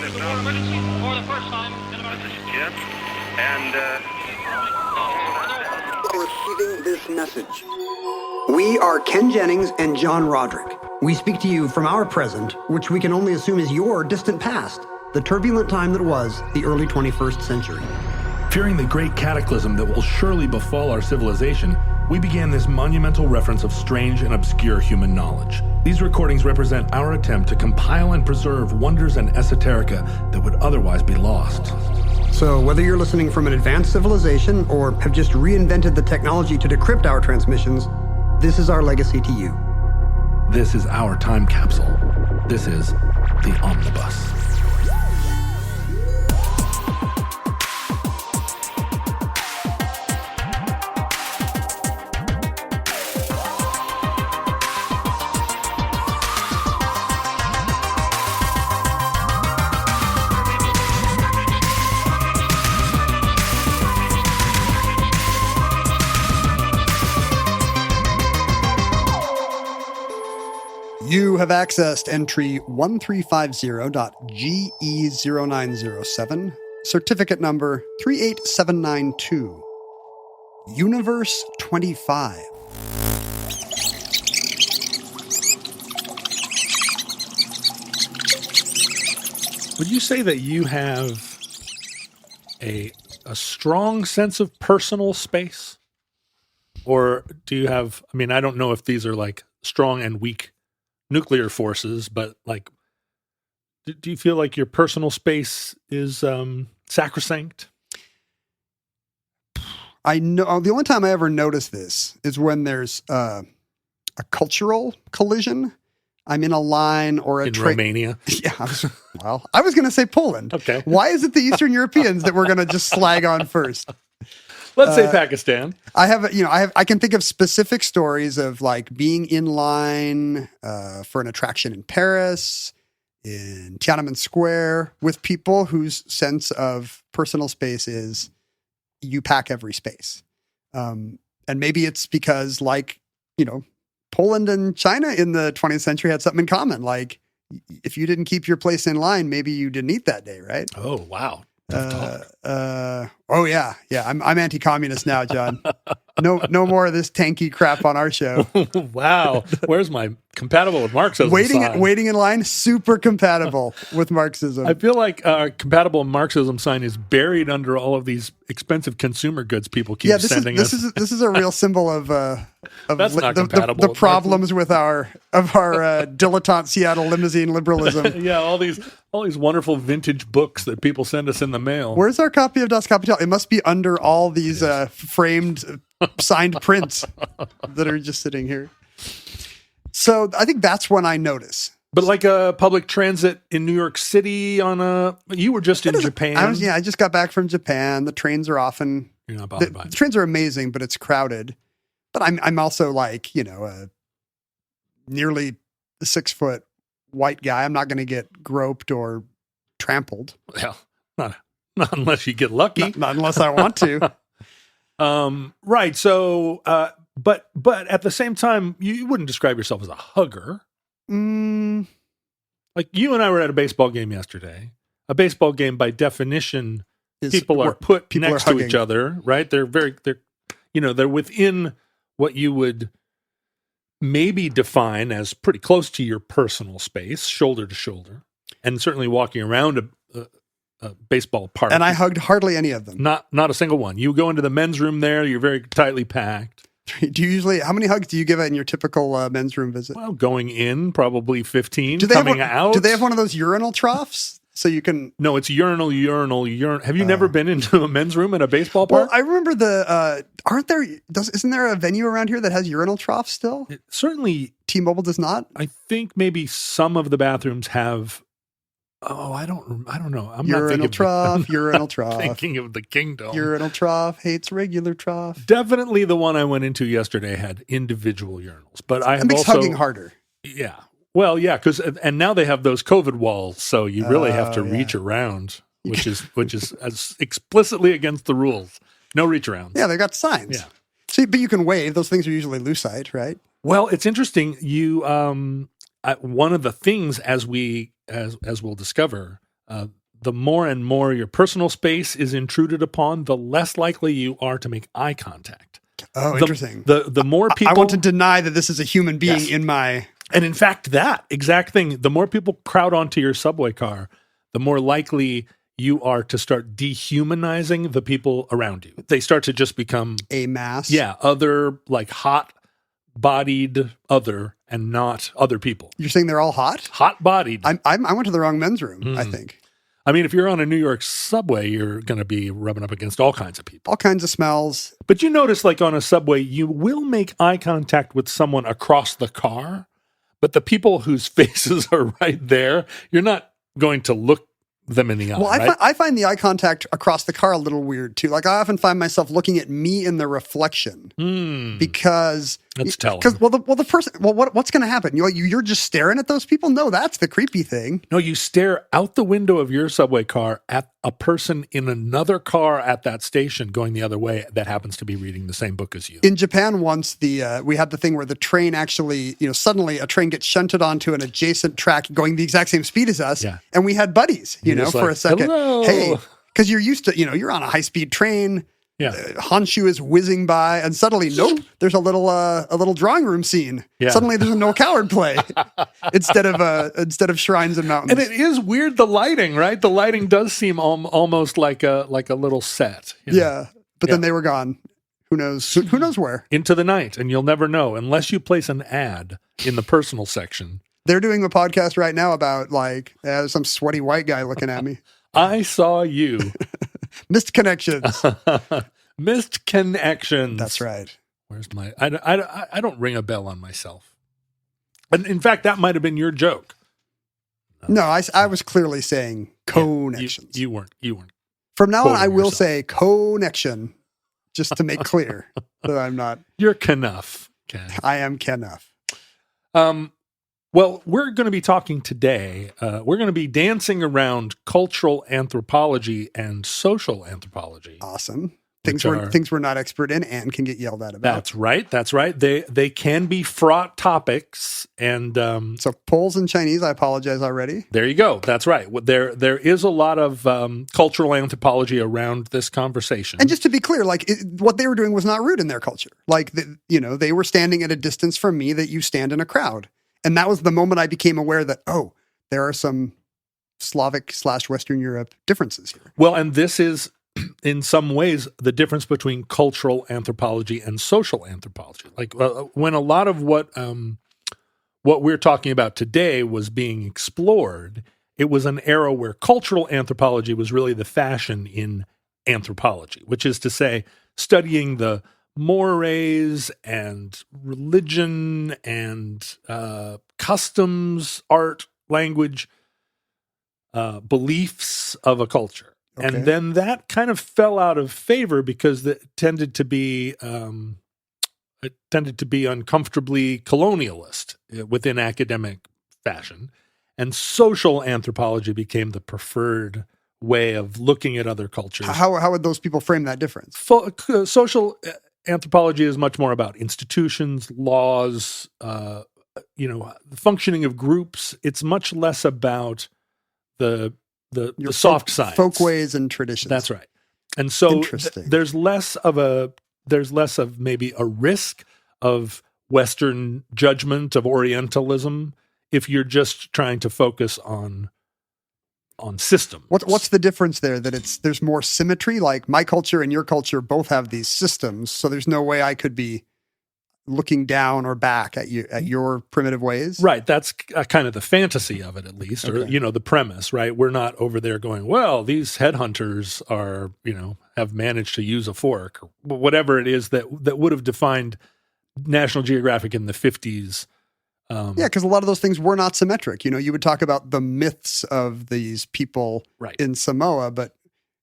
emergency for the first time in about... This is Jim, and Receiving this message. We are Ken Jennings and John Roderick. We speak to you from our present, which we can only assume is your distant past, the turbulent time that was the early 21st century. Fearing the great cataclysm that will surely befall our civilization, we began this monumental reference of strange and obscure human knowledge. These recordings represent our attempt to compile and preserve wonders and esoterica that would otherwise be lost. So whether you're listening from an advanced civilization or have just reinvented the technology to decrypt our transmissions, this is our legacy to you. This is our time capsule. This is the Omnibus. You have accessed entry 1350.GE0907, certificate number 38792, Universe 25. Would you say that you have a strong sense of personal space? Or do you have, I mean, I don't know if these are like strong and weak nuclear forces, but like, do you feel like your personal space is sacrosanct? I know the only time I ever notice this is when there's a cultural collision. I'm in a line or a in Romania. Yeah, I was going to say Poland. Okay. Why is it the Eastern Europeans that we're going to just slag on first? Let's say Pakistan. I can think of specific stories of like being in line for an attraction in Paris, in Tiananmen Square, with people whose sense of personal space is you pack every space. And maybe it's because Poland and China in the 20th century had something in common. Like if you didn't keep your place in line, maybe you didn't eat that day, right? Oh, wow. Yeah. I'm anti-communist now, John. No more of this tanky crap on our show. Wow. Where's my compatible with Marxism sign? Waiting in line, super compatible with Marxism. I feel like compatible Marxism sign is buried under all of these expensive consumer goods people keep sending us. This is a real symbol of That's not compatible. The problems with our dilettante Seattle limousine liberalism. Yeah, all these wonderful vintage books that people send us in the mail. Where's our copy of Das Kapital? It must be under all these framed signed prints that are just sitting here. So I think that's when I notice. But like a public transit in New York City you were just in Japan. I just got back from Japan. The trains are often, you're not bothered by it. The trains are amazing, but it's crowded. But I'm also like, a nearly 6-foot white guy. I'm not going to get groped or trampled. Well, not unless you get lucky. Not unless I want to. Right. So, but at the same time, you wouldn't describe yourself as a hugger. Like you and I were at a baseball game yesterday. A baseball game, by definition, people are put next to each other, right? They're within what you would maybe define as pretty close to your personal space, shoulder to shoulder, and certainly walking around a baseball park. And I hugged hardly any of them. Not a single one. You go into the men's room there, you're very tightly packed. Do you usually, how many hugs do you give in your typical men's room visit? Well, going in, probably 15. Coming out. Do they have one of those urinal troughs? So you can... No, it's urinal. Have you never been into a men's room at a baseball park? Well, I remember isn't there a venue around here that has urinal troughs still? Certainly. T-Mobile does not? I think maybe some of the bathrooms have... Oh, I don't know. I'm urinal not trough, urinal trough. Thinking of the kingdom. Urinal trough hates regular trough. Definitely the one I went into yesterday had individual urinals, but I have makes also hugging harder. Yeah. Well, yeah, and now they have those COVID walls, so you really have to reach around, which is as explicitly against the rules. No reach arounds. Yeah, they got signs. Yeah. So, but you can wave. Those things are usually lucite, right? Well, it's interesting. You one of the things as we'll discover, the more and more your personal space is intruded upon, the less likely you are to make eye contact. Oh, interesting. The more people... I want to deny that this is a human being Yes. in my... And in fact, that exact thing, the more people crowd onto your subway car, the more likely you are to start dehumanizing the people around you. They start to just become... A mass? Yeah, other, like hot-bodied other and not other people. You're saying they're all hot? Hot-bodied. I went to the wrong men's room, I think. I mean, if you're on a New York subway, you're going to be rubbing up against all kinds of people. All kinds of smells. But you notice, like on a subway, you will make eye contact with someone across the car, but the people whose faces are right there, you're not going to look them in the eye. Well, right? I find the eye contact across the car a little weird too. Like I often find myself looking at me in the reflection because That's telling. Because the person. Well, what's going to happen? You're just staring at those people. No, that's the creepy thing. No, you stare out the window of your subway car at a person in another car at that station going the other way that happens to be reading the same book as you. In Japan, once we had the thing where the train actually, suddenly a train gets shunted onto an adjacent track going the exact same speed as us, Yeah. and we had buddies, for just a like, second. "Hello." Hey, because you're used to, you're on a high speed train. Yeah. Honshu is whizzing by, and suddenly, nope, there's a little drawing room scene. Yeah. Suddenly, there's a No Coward play instead of shrines and mountains. And it is weird, the lighting, right? The lighting does seem almost like a little set. you know? Yeah, but then they were gone. Who knows? Who knows where? Into the night, and you'll never know unless you place an ad in the personal section. They're doing a podcast right now about some sweaty white guy looking at me. I saw you. Missed connections. Missed connections. That's right. Where's my... I don't ring a bell on myself. And in fact, that might have been your joke. No, I was clearly saying connections. You weren't. From now on, quoting I will yourself. say connection, just to make clear that I'm not. You're Knuff, Ken. I am Knuff. Well, we're going to be talking today. We're going to be dancing around cultural anthropology and social anthropology. Awesome. Which Things we're not expert in and can get yelled at about. That's right. They can be fraught topics, and So Poles and Chinese, I apologize already. there you go. That's right. There is a lot of cultural anthropology around this conversation. And just to be clear, what they were doing was not rude in their culture. They were standing at a distance from me that you stand in a crowd. And that was the moment I became aware that, there are some Slavic/Western Europe differences here. Well, and this is, in some ways, the difference between cultural anthropology and social anthropology. When a lot of what we're talking about today was being explored, it was an era where cultural anthropology was really the fashion in anthropology, which is to say, studying the mores and religion and customs, art, language, beliefs of a culture. Okay. And then that kind of fell out of favor because it tended to be uncomfortably colonialist within academic fashion. And social anthropology became the preferred way of looking at other cultures. How would those people frame that difference? Social anthropology is much more about institutions, laws, the functioning of groups. It's much less about the soft science, folkways and traditions. That's right. And so Interesting. there's less of maybe a risk of Western judgment, of Orientalism, if you're just trying to focus on systems. What's the difference there? That there's more symmetry? Like my culture and your culture both have these systems, so there's no way I could be looking down or back at your primitive ways. Right. That's kind of the fantasy of it, at least, or, the premise, right? We're not over there going, well, these headhunters are, have managed to use a fork or whatever it is that would have defined National Geographic in the 50s. Yeah, because a lot of those things were not symmetric. You would talk about the myths of these people in Samoa, but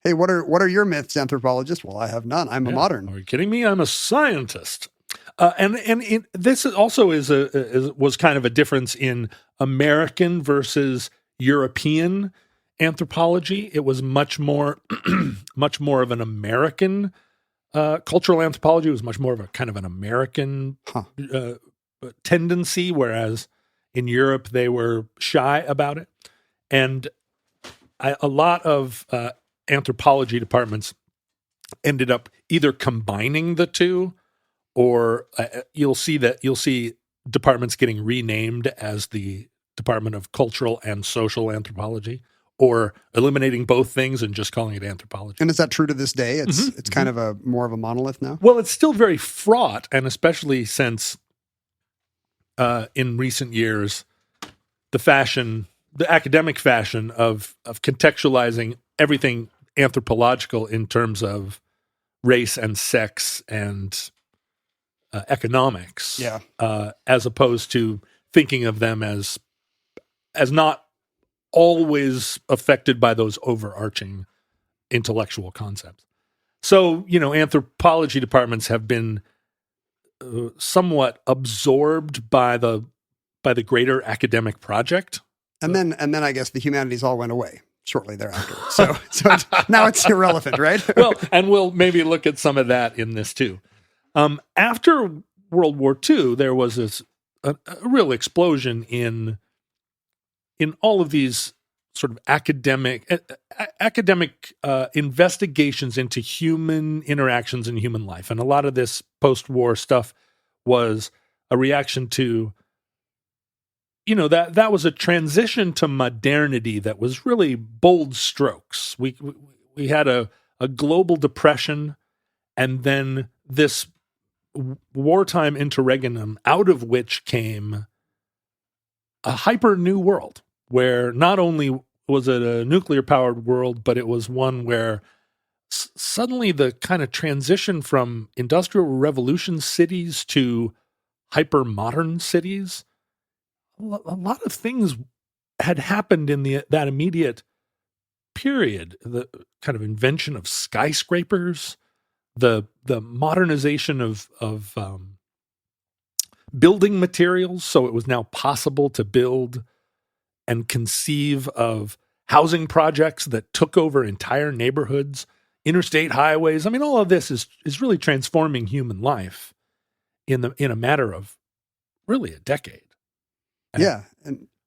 hey, what are your myths, anthropologist? Well, I have none. I'm a modern. Are you kidding me? I'm a scientist. This also was kind of a difference in American versus European anthropology. It was much more of an American cultural anthropology. It was much more of a kind of an American tendency, whereas in Europe they were shy about it. And a lot of anthropology departments ended up either combining the two, or you'll see departments getting renamed as the Department of Cultural and Social Anthropology, or eliminating both things and just calling it anthropology. And is that true to this day? It's kind of a more of a monolith now? Well, it's still very fraught, and especially since in recent years, the academic fashion of contextualizing everything anthropological in terms of race and sex and economics, as opposed to thinking of them as not always affected by those overarching intellectual concepts. So, anthropology departments have been somewhat absorbed by the greater academic project. And then I guess the humanities all went away shortly thereafter. So now it's irrelevant, right? Well, and we'll maybe look at some of that in this too. After World War II, there was a real explosion in all of these sort of academic investigations into human interactions and human life. And a lot of this post-war stuff was a reaction to, that was a transition to modernity that was really bold strokes. We had a global depression, and then this wartime interregnum, out of which came a hyper new world, where not only was it a nuclear-powered world, but it was one where suddenly the kind of transition from industrial revolution cities to hyper-modern cities, a lot of things had happened in that immediate period. The kind of invention of skyscrapers, the modernization of building materials, so it was now possible to build and conceive of housing projects that took over entire neighborhoods, interstate highways. I mean, all of this is really transforming human life in a matter of really a decade. Yeah.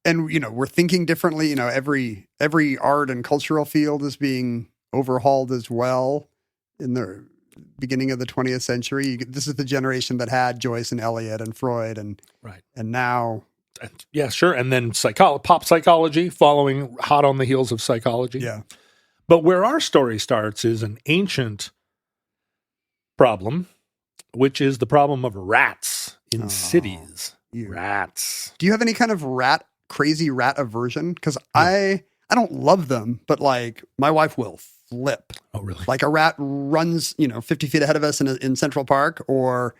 And we're thinking differently. Every art and cultural field is being overhauled as well in the beginning of the 20th century. This is the generation that had Joyce and Eliot and Freud and now. Yeah, sure. And then pop psychology following hot on the heels of psychology. Yeah. But where our story starts is an ancient problem, which is the problem of rats in cities. Rats. Do you have any kind of crazy rat aversion? Because I don't love them, but like my wife will flip. Oh, really? Like a rat runs, 50 feet ahead of us in Central Park, or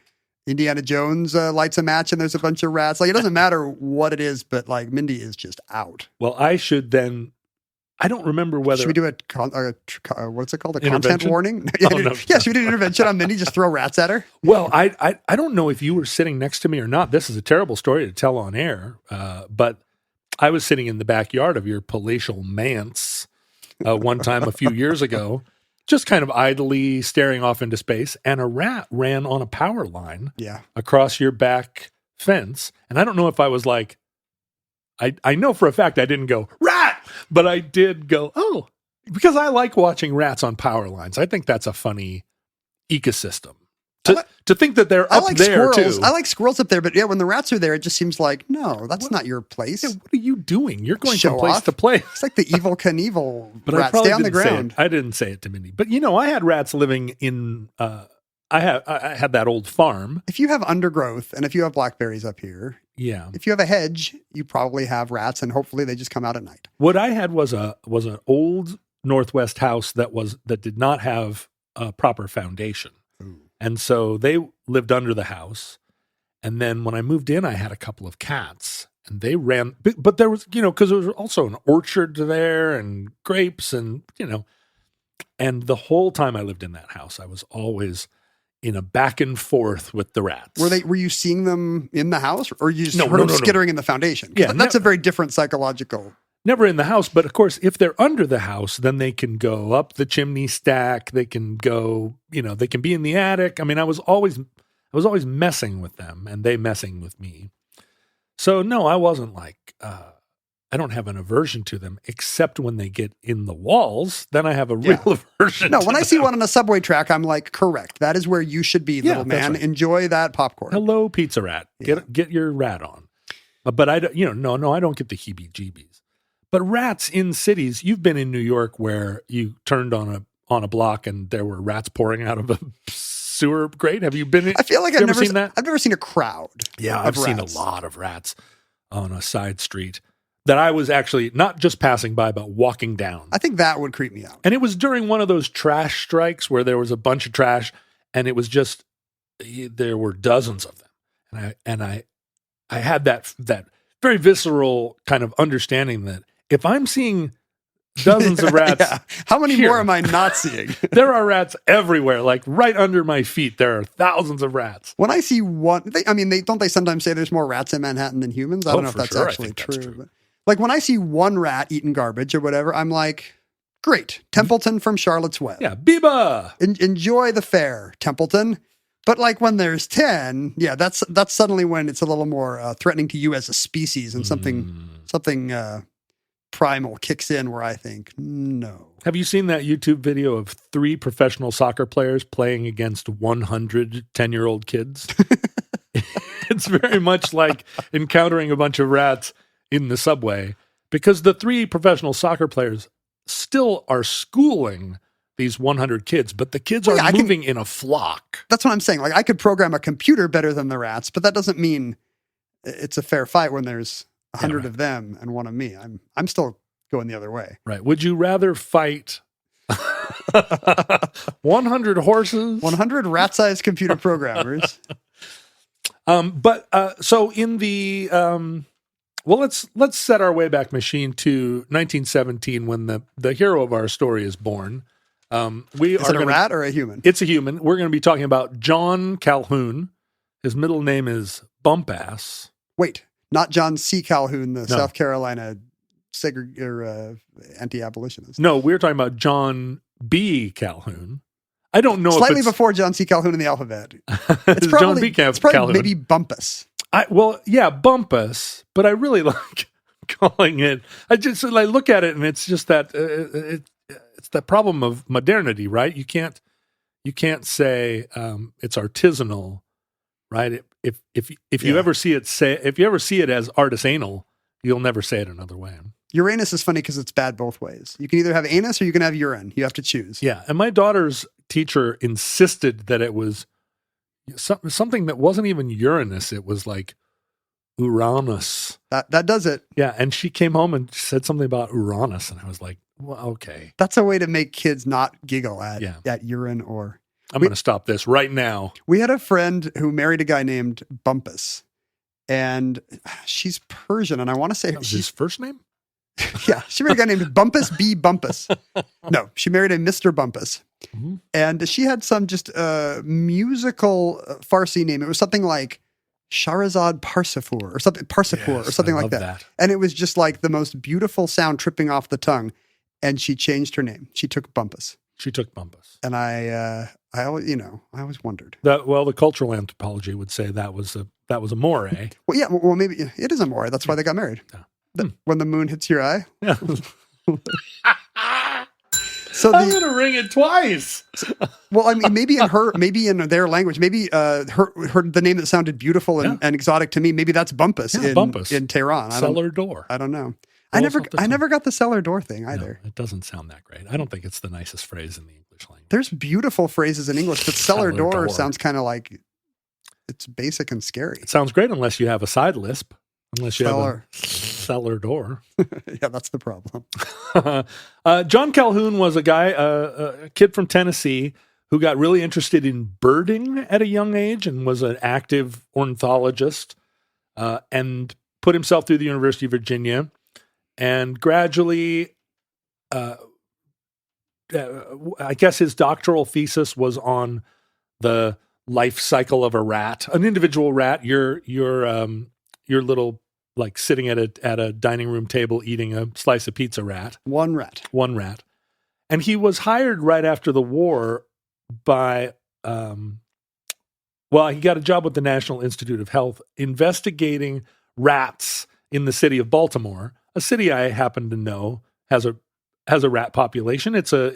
Indiana Jones lights a match and there's a bunch of rats. Like, it doesn't matter what it is, but like Mindy is just out. Well, I don't remember whether... Should we do what's it called? A Intervention? Content warning? No. Yeah, should we do an intervention on Mindy? Just throw rats at her? Well, I don't know if you were sitting next to me or not. This is a terrible story to tell on air, but I was sitting in the backyard of your palatial manse one time a few years ago, just kind of idly staring off into space, and a rat ran on a power line across your back fence. And I don't know if I was like, I know for a fact I didn't go, rat! But I did go, oh, because I like watching rats on power lines. I think that's a funny ecosystem. To think that they're up there squirrels. too. I like squirrels up there, but when the rats are there, it just seems like, no, that's not your place. Yeah, what are you doing? You're going Show from place off. to place. It's like the evil Knievel But rat. I probably Stay on the didn't say ground. it. I didn't say it to Mindy. But I had rats living in. I had that old farm. If you have undergrowth and if you have blackberries up here, Yeah. if you have a hedge, you probably have rats, and hopefully they just come out at night. What I had was an old Northwest house that did not have a proper foundation. Ooh. And so they lived under the house. And then when I moved in, I had a couple of cats, and they ran, but there was, because there was also an orchard there and grapes and, and the whole time I lived in that house, I was always in a back and forth with the rats. Were you seeing them in the house, or you just No, heard them no. skittering in the foundation? Yeah, That's a very different psychological. Never in the house, but of course, if they're under the house, then they can go up the chimney stack. They can go, they can be in the attic. I mean, I was always messing with them, and they messing with me. So no, I wasn't like, I don't have an aversion to them, except when they get in the walls. Then I have a real aversion. No, to when I them. see one on a subway track, I'm like, correct. That is where you should be, little that's man. right. Enjoy that popcorn. Hello, pizza rat. Get your rat on. But I don't, no, I don't get the heebie-jeebies. But rats in cities, you've been in New York where you turned on a block and there were rats pouring out of a sewer grate. Have you been? I feel like I've never seen that. I've never seen a crowd. Yeah, of I've seen a rats. lot of rats on a side street that I was actually not just passing by, but walking down. I think that would creep me out. And it was during one of those trash strikes where there was a bunch of trash, and it was just there were dozens of them, and I had that very visceral kind of understanding that if I'm seeing dozens of rats, Yeah. How many here, more am I not seeing? there are rats everywhere, like right under my feet. There are thousands of rats. When I see one, don't they sometimes say there's more rats in Manhattan than humans? I don't know if for that's sure. I actually think that's true. true. But like when I see one rat eating garbage or whatever, I'm like, great. Templeton from Charlotte's Web. Yeah, Biba. Enjoy the fair, Templeton. But like when there's 10, that's suddenly when it's a little more threatening to you as a species and something primal kicks in where I think, no. Have you seen that YouTube video of 3 professional soccer players playing against 100 10-year-old kids? It's very much like encountering a bunch of rats in the subway because the 3 professional soccer players still are schooling these 100 kids, but the kids are moving in a flock. That's what I'm saying. Like I could program a computer better than the rats, but that doesn't mean it's a fair fight when there's 100 of them and one of me. I'm still going the other way. Right. Would you rather fight 100 horses? 100 rat-sized computer programmers. So in the let's set our Wayback Machine to 1917 when the hero of our story is born. Is it a rat or a human? It's a human. We're going to be talking about John Calhoun. His middle name is Bumpass. Wait, not John C. Calhoun, the South Carolina anti-abolitionist. No, we're talking about John B. Calhoun. I don't know Slightly if it's before John C. Calhoun in the alphabet. It's John B. It's probably Calhoun. maybe Bumpus. Bumpus, but I really like calling it. I look at it and it's just that it's the problem of modernity, right? You can't say it's artisanal, right? If you ever see it as artisanal, you'll never say it another way. Uranus is funny because it's bad both ways. You can either have anus or you can have urine. You have to choose. Yeah, and my daughter's teacher insisted that it was something that wasn't even Uranus. It was like Uranus. That does it. Yeah, and she came home and said something about Uranus, and I was like, well, okay. That's a way to make kids not giggle at urine or... I'm going to stop this right now. We had a friend who married a guy named Bumpus, and she's Persian, and I want to say... That was his first name? Yeah, she married a guy named Bumpus B. Bumpus. No, she married a Mr. Bumpus. Mm-hmm. And she had some just musical Farsi name. It was something like Shahrazad Parsifur or something, or something like that. And it was just like the most beautiful sound tripping off the tongue. And she changed her name. She took Bumpus. And I always wondered. The cultural anthropology would say that was a moray. Well, yeah, well, maybe it is a moray. That's why they got married. Yeah. When the moon hits your eye. Yeah. So I'm going to ring it twice. Well, I mean, maybe in their language, maybe the name that sounded beautiful and exotic to me, maybe that's Bumpus in Tehran. Cellar door. I don't know. I never got the cellar door thing either. No, it doesn't sound that great. I don't think it's the nicest phrase in the English language. There's beautiful phrases in English, but cellar door sounds kind of like it's basic and scary. It sounds great unless you have a side lisp. Unless you have a cellar door. Yeah, that's the problem. John Calhoun was a guy, a kid from Tennessee who got really interested in birding at a young age and was an active ornithologist and put himself through the University of Virginia and gradually, I guess his doctoral thesis was on the life cycle of a rat, an individual rat. Your little, like sitting at a dining room table eating a slice of pizza rat. One rat. And he was hired right after the war by, he got a job with the National Institute of Health investigating rats in the city of Baltimore a city I happen to know has a rat population. It's a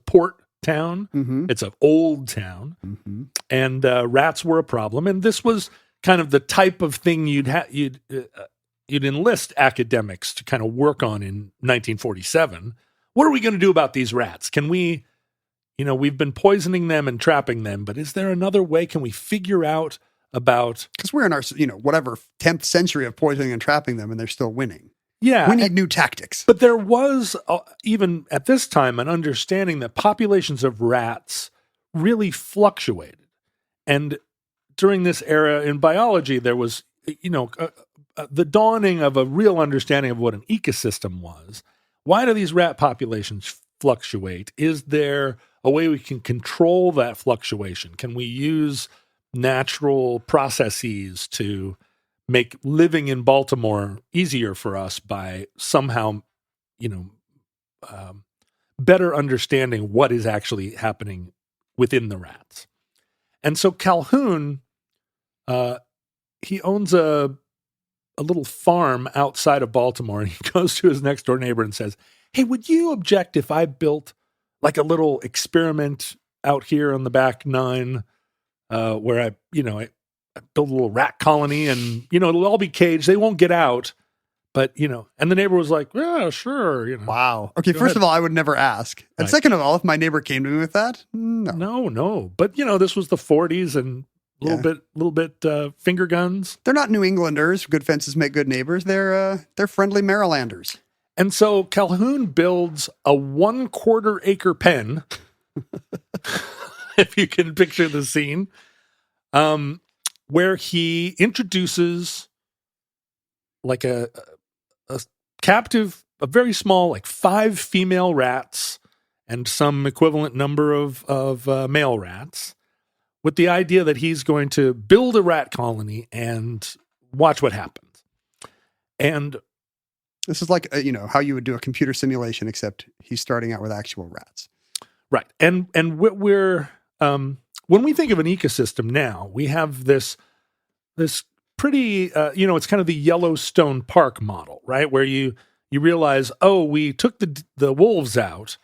port town. Mm-hmm. It's an old town, Mm-hmm. and rats were a problem. And this was kind of the type of thing you'd enlist academics to kind of work on in 1947. What are we going to do about these rats? Can we, we've been poisoning them and trapping them, but is there another way? Can we figure out about? Because we're in our, whatever 10th century of poisoning and trapping them, and they're still winning. Yeah. We need new tactics. But there was, even at this time, an understanding that populations of rats really fluctuated. And during this era in biology, there was, the dawning of a real understanding of what an ecosystem was. Why do these rat populations fluctuate? Is there a way we can control that fluctuation? Can we use natural processes to make living in Baltimore easier for us by somehow, better understanding what is actually happening within the rats? And so Calhoun, he owns a little farm outside of Baltimore, and he goes to his next door neighbor and says, "Hey, would you object if I built like a little experiment out here on the back 9, where I build a little rat colony, and it'll all be caged. They won't get out." But and the neighbor was like, "Yeah, sure." Wow. Okay, first of all, I would never ask. And Right. second of all, if my neighbor came to me with that, no. No. But this was the 40s, and a little bit finger guns. They're not New Englanders. Good fences make good neighbors. They're friendly Marylanders. And so Calhoun builds a 1/4 acre pen, if you can picture the scene, where he introduces like a captive, a very small, like 5 female rats and some equivalent number of male rats, with the idea that he's going to build a rat colony and watch what happens. And this is like, how you would do a computer simulation, except he's starting out with actual rats. right. And what we're, when we think of an ecosystem now, we have this pretty, it's kind of the Yellowstone Park model, right? Where you realize, we took the wolves out.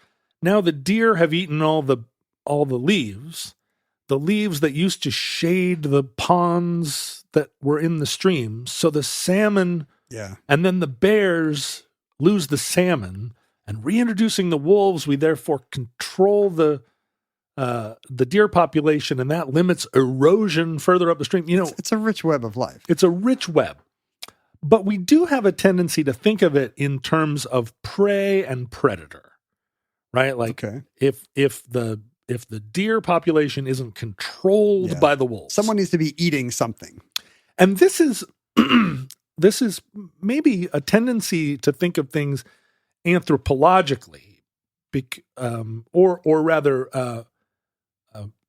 Now the deer have eaten all the leaves. The leaves that used to shade the ponds that were in the streams. So the salmon, and then the bears lose the salmon, and reintroducing the wolves, we therefore control the deer population, and that limits erosion further up the stream. It's a rich web of life. It's a rich web. But we do have a tendency to think of it in terms of prey and predator, right? Like if the deer population isn't controlled by the wolves, someone needs to be eating something. And this is maybe a tendency to think of things anthropologically, or rather,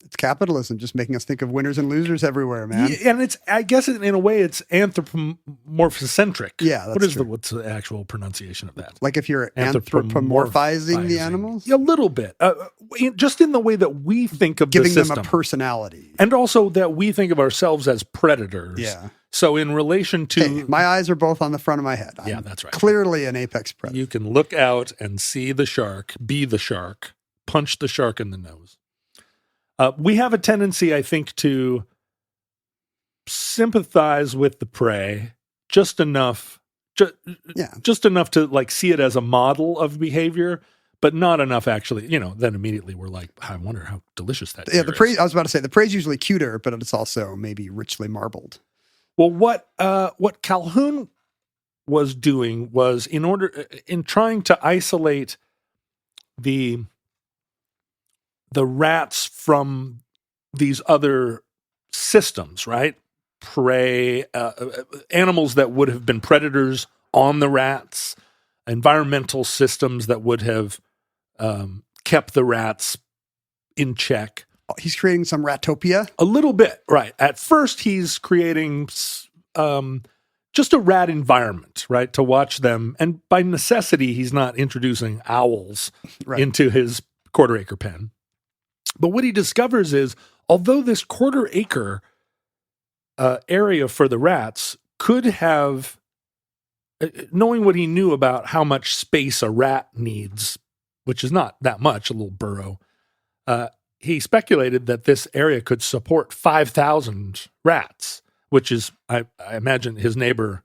it's capitalism just making us think of winners and losers everywhere, man. Yeah, and I guess in a way it's anthropomorphocentric. Yeah, that's true. What's the actual pronunciation of that? Like if you're anthropomorphizing the animals? A little bit. Just in the way that we think of giving the system. them a personality. And also that we think of ourselves as predators. Yeah. So in relation to... Hey, my eyes are both on the front of my head. Yeah, that's right. Clearly an apex predator. You can look out and see the shark, be the shark, punch the shark in the nose. We have a tendency, I think, to sympathize with the prey just enough to like see it as a model of behavior, but not enough actually, then immediately we're like, I wonder how delicious that is. The prey, I was about to say, the prey is usually cuter, but it's also maybe richly marbled. Well, what Calhoun was doing was in trying to isolate the rats from these other systems, right? Prey, animals that would have been predators on the rats, environmental systems that would have kept the rats in check. He's creating some ratopia? A little bit, right. At first, he's creating just a rat environment, right, to watch them. And by necessity, he's not introducing owls into his 1/4 acre pen. But what he discovers is, although this 1/4 acre area for the rats could have knowing what he knew about how much space a rat needs, which is not that much, a little burrow, he speculated that this area could support 5,000 rats, which is, I imagine his neighbor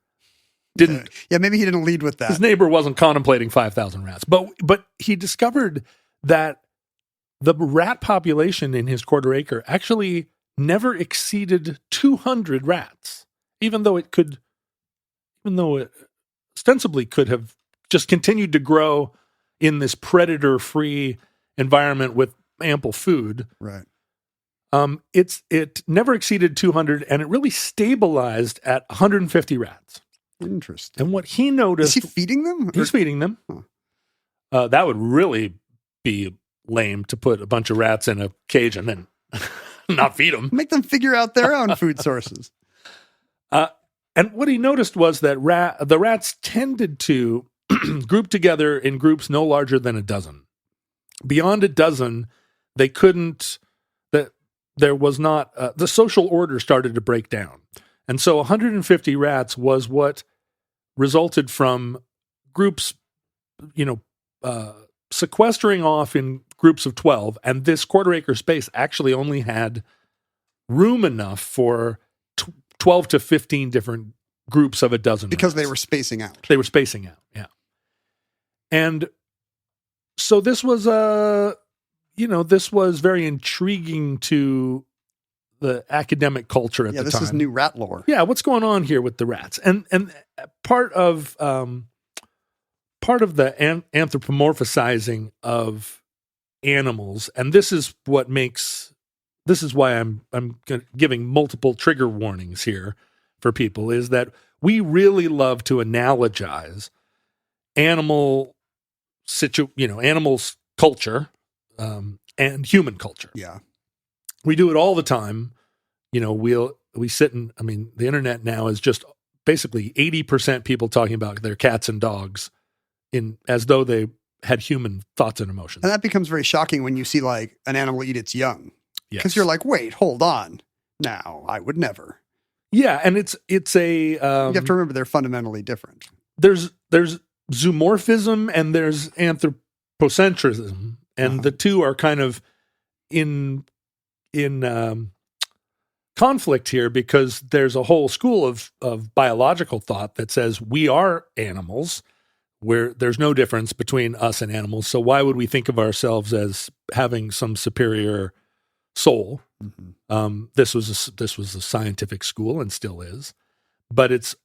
didn't. Yeah, maybe he didn't lead with that. His neighbor wasn't contemplating 5,000 rats, but he discovered that the rat population in his quarter acre actually never exceeded 200 rats, even though it ostensibly could have just continued to grow in this predator-free environment with ample food. Right. It never exceeded 200, and it really stabilized at 150 rats. Interesting. And what he noticed, is he feeding them? He's feeding them. Huh. That would really be lame to put a bunch of rats in a cage and then not feed them. Make them figure out their own food sources. And what he noticed was that the rats tended to group together in groups no larger than a dozen. Beyond a dozen, they couldn't. There was not the social order started to break down, and so 150 rats was what resulted from groups, sequestering off in groups of 12, and this quarter acre space actually only had room enough for 12 to 15 different groups of a dozen because rats. they were spacing out. They were spacing out, yeah. And so this was this was very intriguing to the academic culture at the time. Yeah, this is new rat lore. Yeah, what's going on here with the rats? And part of the anthropomorphizing of animals, and this is why I'm giving multiple trigger warnings here for people, is that we really love to analogize animals culture and human culture. Yeah. We do it all the time. We sit and, the internet now is just basically 80% people talking about their cats and dogs as though they had human thoughts and emotions. And that becomes very shocking when you see like an animal eat its young. Because Yes. you're like, wait, hold on. Now, I would never. Yeah, and it's a You have to remember they're fundamentally different. there's zoomorphism and there's anthropocentrism, and the two are kind of in conflict here, because there's a whole school of biological thought that says we are animals, where there's no difference between us and animals. So why would we think of ourselves as having some superior soul? Mm-hmm. This was a scientific school and still is, but it's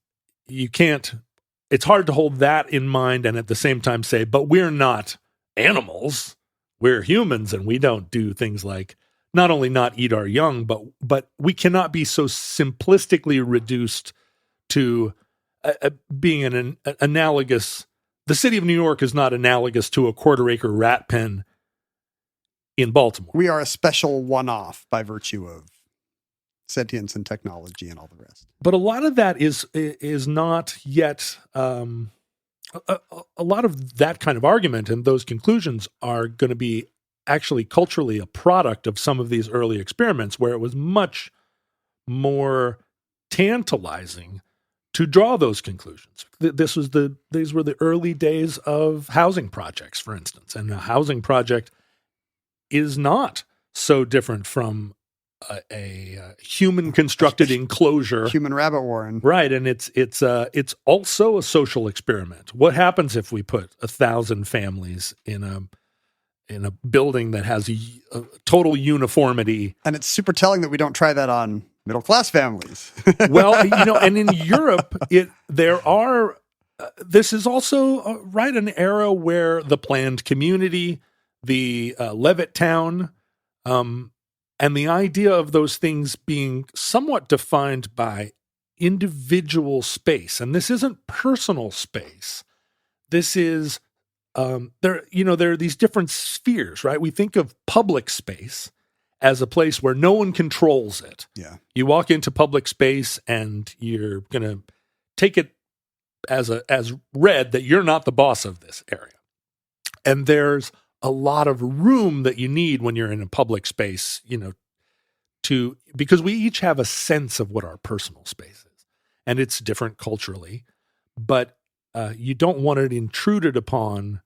hard to hold that in mind and at the same time say, but we're not animals, we're humans, and we don't do things like not only not eat our young, but we cannot be so simplistically reduced to being an analogous. The city of New York is not analogous to a quarter acre rat pen in Baltimore. We are a special one-off by virtue of sentience and technology and all the rest. But a lot of that is not yet. A lot of that kind of argument and those conclusions are going to be actually culturally a product of some of these early experiments, where it was much more tantalizing to draw those conclusions. These were the early days of housing projects, for instance, and a housing project is not so different from a human constructed enclosure, Human rabbit warren. right? And it's also a social experiment. What happens if we put 1,000 families in a building that has a total uniformity? And it's super telling that we don't try that on middle-class families. Well, and in Europe, this is also an era where the planned community, the Levitt town, and the idea of those things being somewhat defined by individual space. And this isn't personal space. This is, there are these different spheres, right? We think of public space as a place where no one controls it. Yeah. You walk into public space and you're going to take it as read that you're not the boss of this area. And there's a lot of room that you need when you're in a public space, because we each have a sense of what our personal space is, and it's different culturally, but you don't want it intruded upon,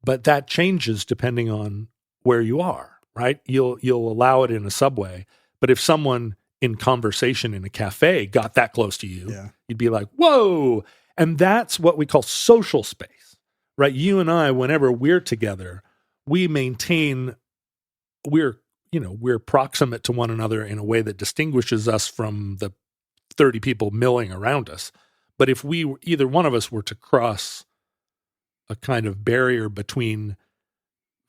but that changes depending on where you are, right? You'll allow it in a subway, but if someone in conversation in a cafe got that close to you, you'd be like, whoa. And that's what we call social space, right? You and I, whenever we're together, we're proximate to one another in a way that distinguishes us from the 30 people milling around us. But if either one of us were to cross a kind of barrier between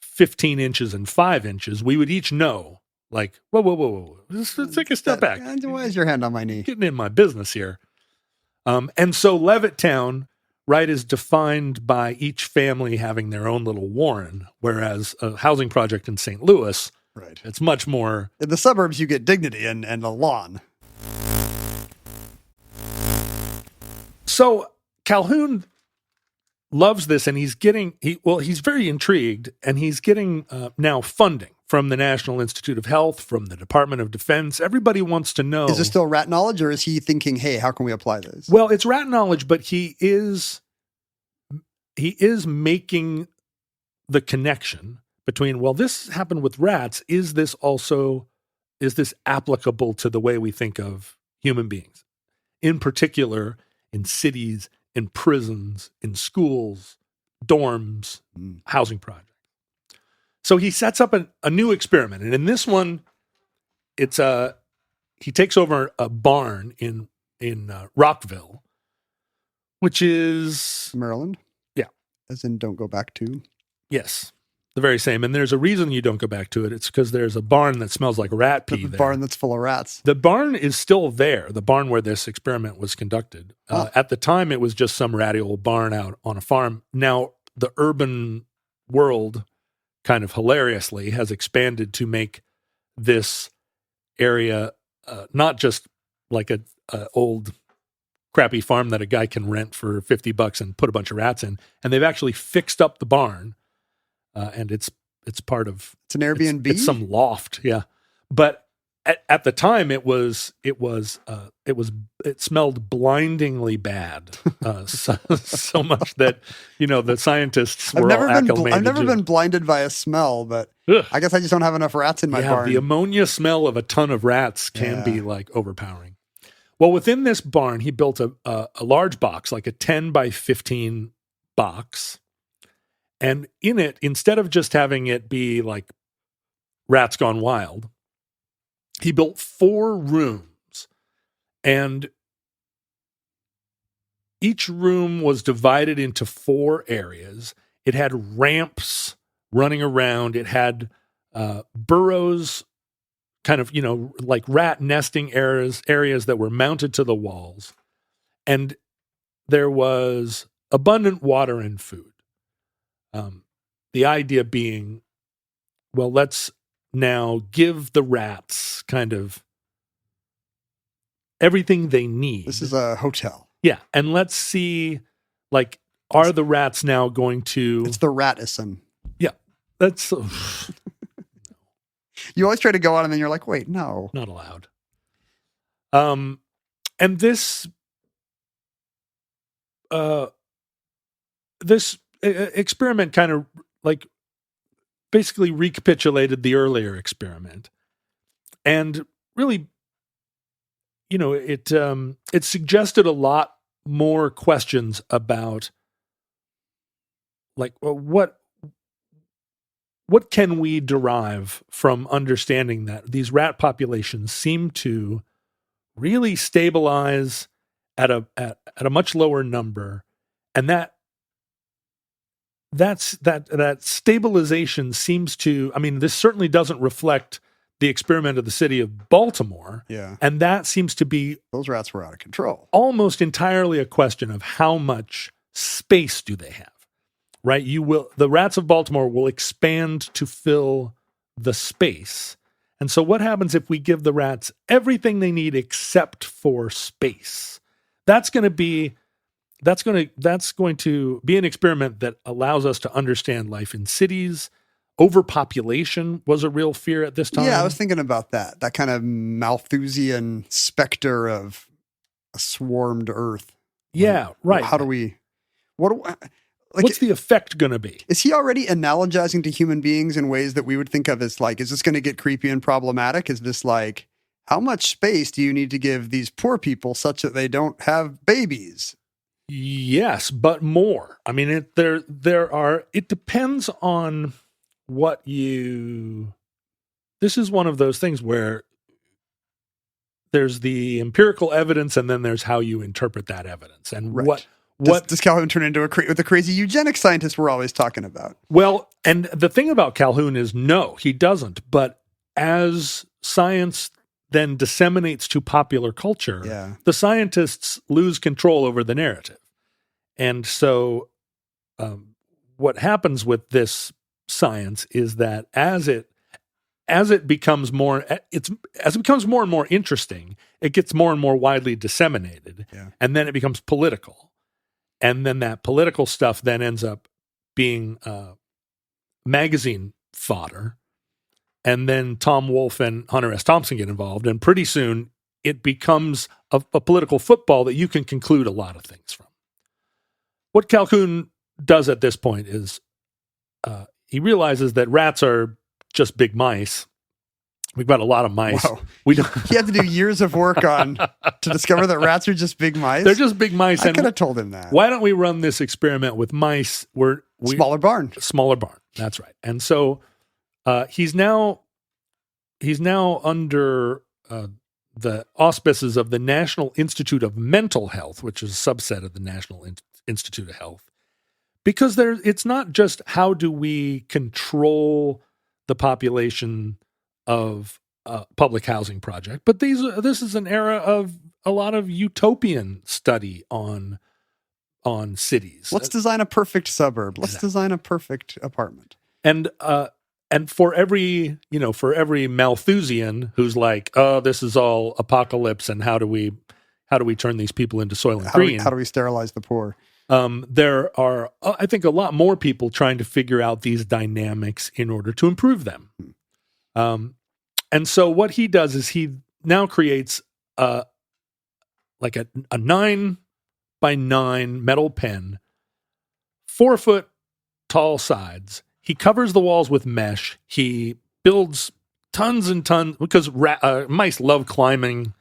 15 inches and 5 inches, we would each know, like, whoa. Let's take a step back. Why is your hand on my knee? Getting in my business here. And so Levittown, right, is defined by each family having their own little warren, whereas a housing project in St. Louis, right, it's much more. In the suburbs, you get dignity and a lawn. So Calhoun loves this, and he's very intrigued, and he's getting now funding from the National Institute of Health, from the Department of Defense. Everybody wants to know. Is this still rat knowledge, or is he thinking, hey, how can we apply this? Well, it's rat knowledge, but he is making the connection between, well, this happened with rats. Is this applicable to the way we think of human beings? In particular, in cities, in prisons, in schools, dorms, housing projects. So he sets up a new experiment. And in this one, he takes over a barn in Rockville, which is Maryland? Yeah. As in don't go back to? Yes. The very same. And there's a reason you don't go back to it. It's because there's a barn that smells like rat pee there. Barn that's full of rats. The barn is still there, the barn where this experiment was conducted. At the time, it was just some ratty old barn out on a farm. Now, the urban world, kind of hilariously, has expanded to make this area not just like a old crappy farm that a guy can rent for $50 and put a bunch of rats in. And they've actually fixed up the barn. And it's part of it's an Airbnb. It's some loft, yeah. But at the time, it smelled blindingly bad, so much that the scientists were all acclimated. I've never been blinded by a smell, but I guess I just don't have enough rats in my barn. The ammonia smell of a ton of rats can be like overpowering. Well, within this barn, he built a large box, like a 10 by 15 box. And in it, instead of just having it be like Rats Gone Wild, he built 4 rooms. And each room was divided into 4 areas. It had ramps running around. It had burrows, kind of, like rat nesting areas that were mounted to the walls. And there was abundant water and food. The idea being, well, let's now give the rats kind of everything they need. This is a hotel. Yeah. And let's see, like, are the rats now going to... It's the ratism. Yeah. That's... You always try to go on and then you're like, wait, no. Not allowed. And this experiment kind of like basically recapitulated the earlier experiment, and really, it suggested a lot more questions about like what can we derive from understanding that these rat populations seem to really stabilize at a much lower number, and that stabilization seems to, this certainly doesn't reflect the experiment of the city of Baltimore. Yeah. And that seems to be... Those rats were out of control. Almost entirely a question of how much space do they have, right? The rats of Baltimore will expand to fill the space. And so what happens if we give the rats everything they need except for space? That's going to be an experiment that allows us to understand life in cities. Overpopulation was a real fear at this time. Yeah, I was thinking about that kind of Malthusian specter of a swarmed earth. Yeah, right. How do we... Like, what's the effect going to be? is he already analogizing to human beings in ways that we would think of as like, is this going to get creepy and problematic? Is this like, how much space do you need to give these poor people such that they don't have babies? Yes, but more. I mean, it depends on what you. This is one of those things where there's the empirical evidence, and then there's how you interpret that evidence, and Right. what Does Calhoun turn into the crazy eugenics scientist we're always talking about? Well, and the thing about Calhoun is no, he doesn't. But as science then disseminates to popular culture, the scientists lose control over the narrative. And so what happens with this science is that as it becomes more and more interesting, it gets more and more widely disseminated, and then it becomes political. And then that political stuff then ends up being magazine fodder. And then Tom Wolfe and Hunter S. Thompson get involved. And pretty soon it becomes a political football that you can conclude a lot of things from. What Calhoun does at this point is he realizes that rats are just big mice. We've got a lot of mice. Wow. We don't. He had to do years of work to discover that rats are just big mice. They're just big mice. I could have told him that. Why don't we run this experiment with mice? Smaller barn. Smaller barn. That's right. And so he's now under the auspices of the National Institute of Mental Health, which is a subset of the National Institute of Health, because it's not just how do we control the population of public housing project, but this is an era of a lot of utopian study on cities. Let's design a perfect suburb. Let's design a perfect apartment. And for every Malthusian who's like, oh, this is all apocalypse, and how do we turn these people into Soylent Green? How do we sterilize the poor? There are, I think, a lot more people trying to figure out these dynamics in order to improve them. And so what he does is he now creates like a 9x9 metal pen, 4-foot tall sides. He covers the walls with mesh. He builds tons and tons because mice love climbing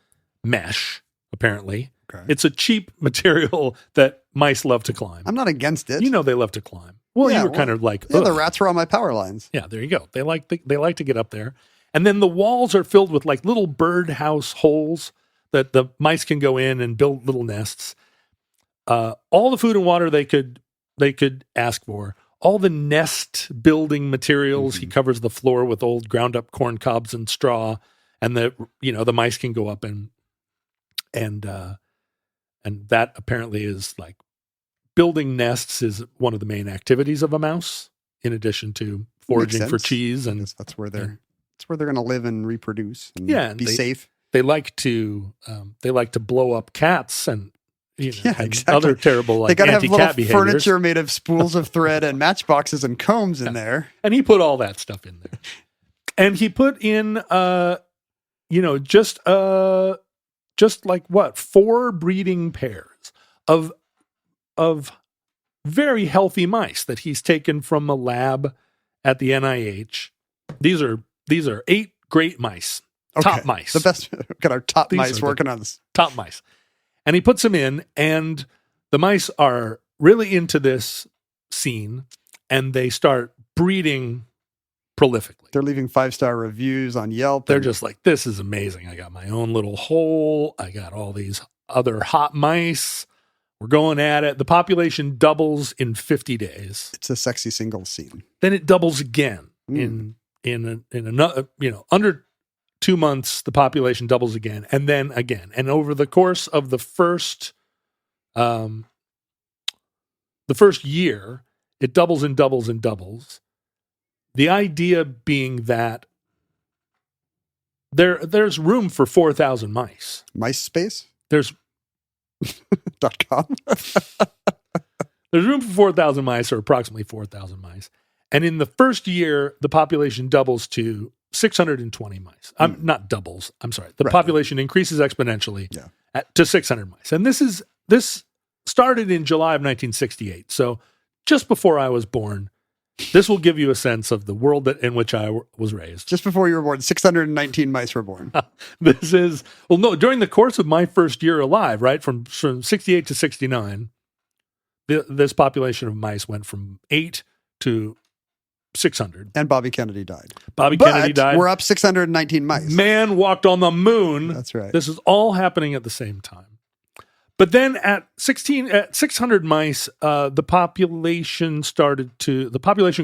mesh, apparently. Okay. It's a cheap material that mice love to climb. I'm not against it. You know they love to climb. Well, you were kind of like, the rats were on my power lines. Yeah, there you go. They like to get up there. And then the walls are filled with like little birdhouse holes that the mice can go in and build little nests. All the food and water they could ask for. All the nest building materials. Mm-hmm. He covers the floor with old ground up corn cobs and straw, and the mice can go up and that apparently is like building nests is one of the main activities of a mouse, in addition to foraging for cheese. And that's where they're going to live and reproduce and be safe. They like to blow up cats and other terrible they gotta anti-cat have little behaviors. Furniture made of spools of thread and matchboxes and combs in there. And he put all that stuff in there. And he put in just like 4 breeding pairs of very healthy mice that he's taken from a lab at the NIH. These are 8 great mice, top mice. The best. Got our top mice working on this. Top mice. And he puts them in, and the mice are really into this scene, and they start breeding prolifically. They're leaving 5-star reviews on Yelp. They're just like, this is amazing. I got my own little hole. I got all these other hot mice. We're going at it. The population doubles in 50 days. It's a sexy singles scene. Then it doubles again in another, under 2 months, the population doubles again, and then again. And over the course of the first year, it doubles and doubles and doubles. The idea being that there's room for 4,000 mice. Mice space? There's .com. There's room for 4,000 mice, or approximately 4,000 mice. And in the first year, the population doubles to 620 mice. Not doubles. I'm sorry. The population increases exponentially to 600 mice. And this started in July of 1968. So just before I was born. This will give you a sense of the world in which I was raised. Just before you were born, 619 mice were born. This is, well, no, during the course of my first year alive, right, from 68 to 69, this population of mice went from 8 to 600. And Bobby Kennedy died. Kennedy died. We're up 619 mice. Man walked on the moon. That's right. This is all happening at the same time. But then at 600 mice, the population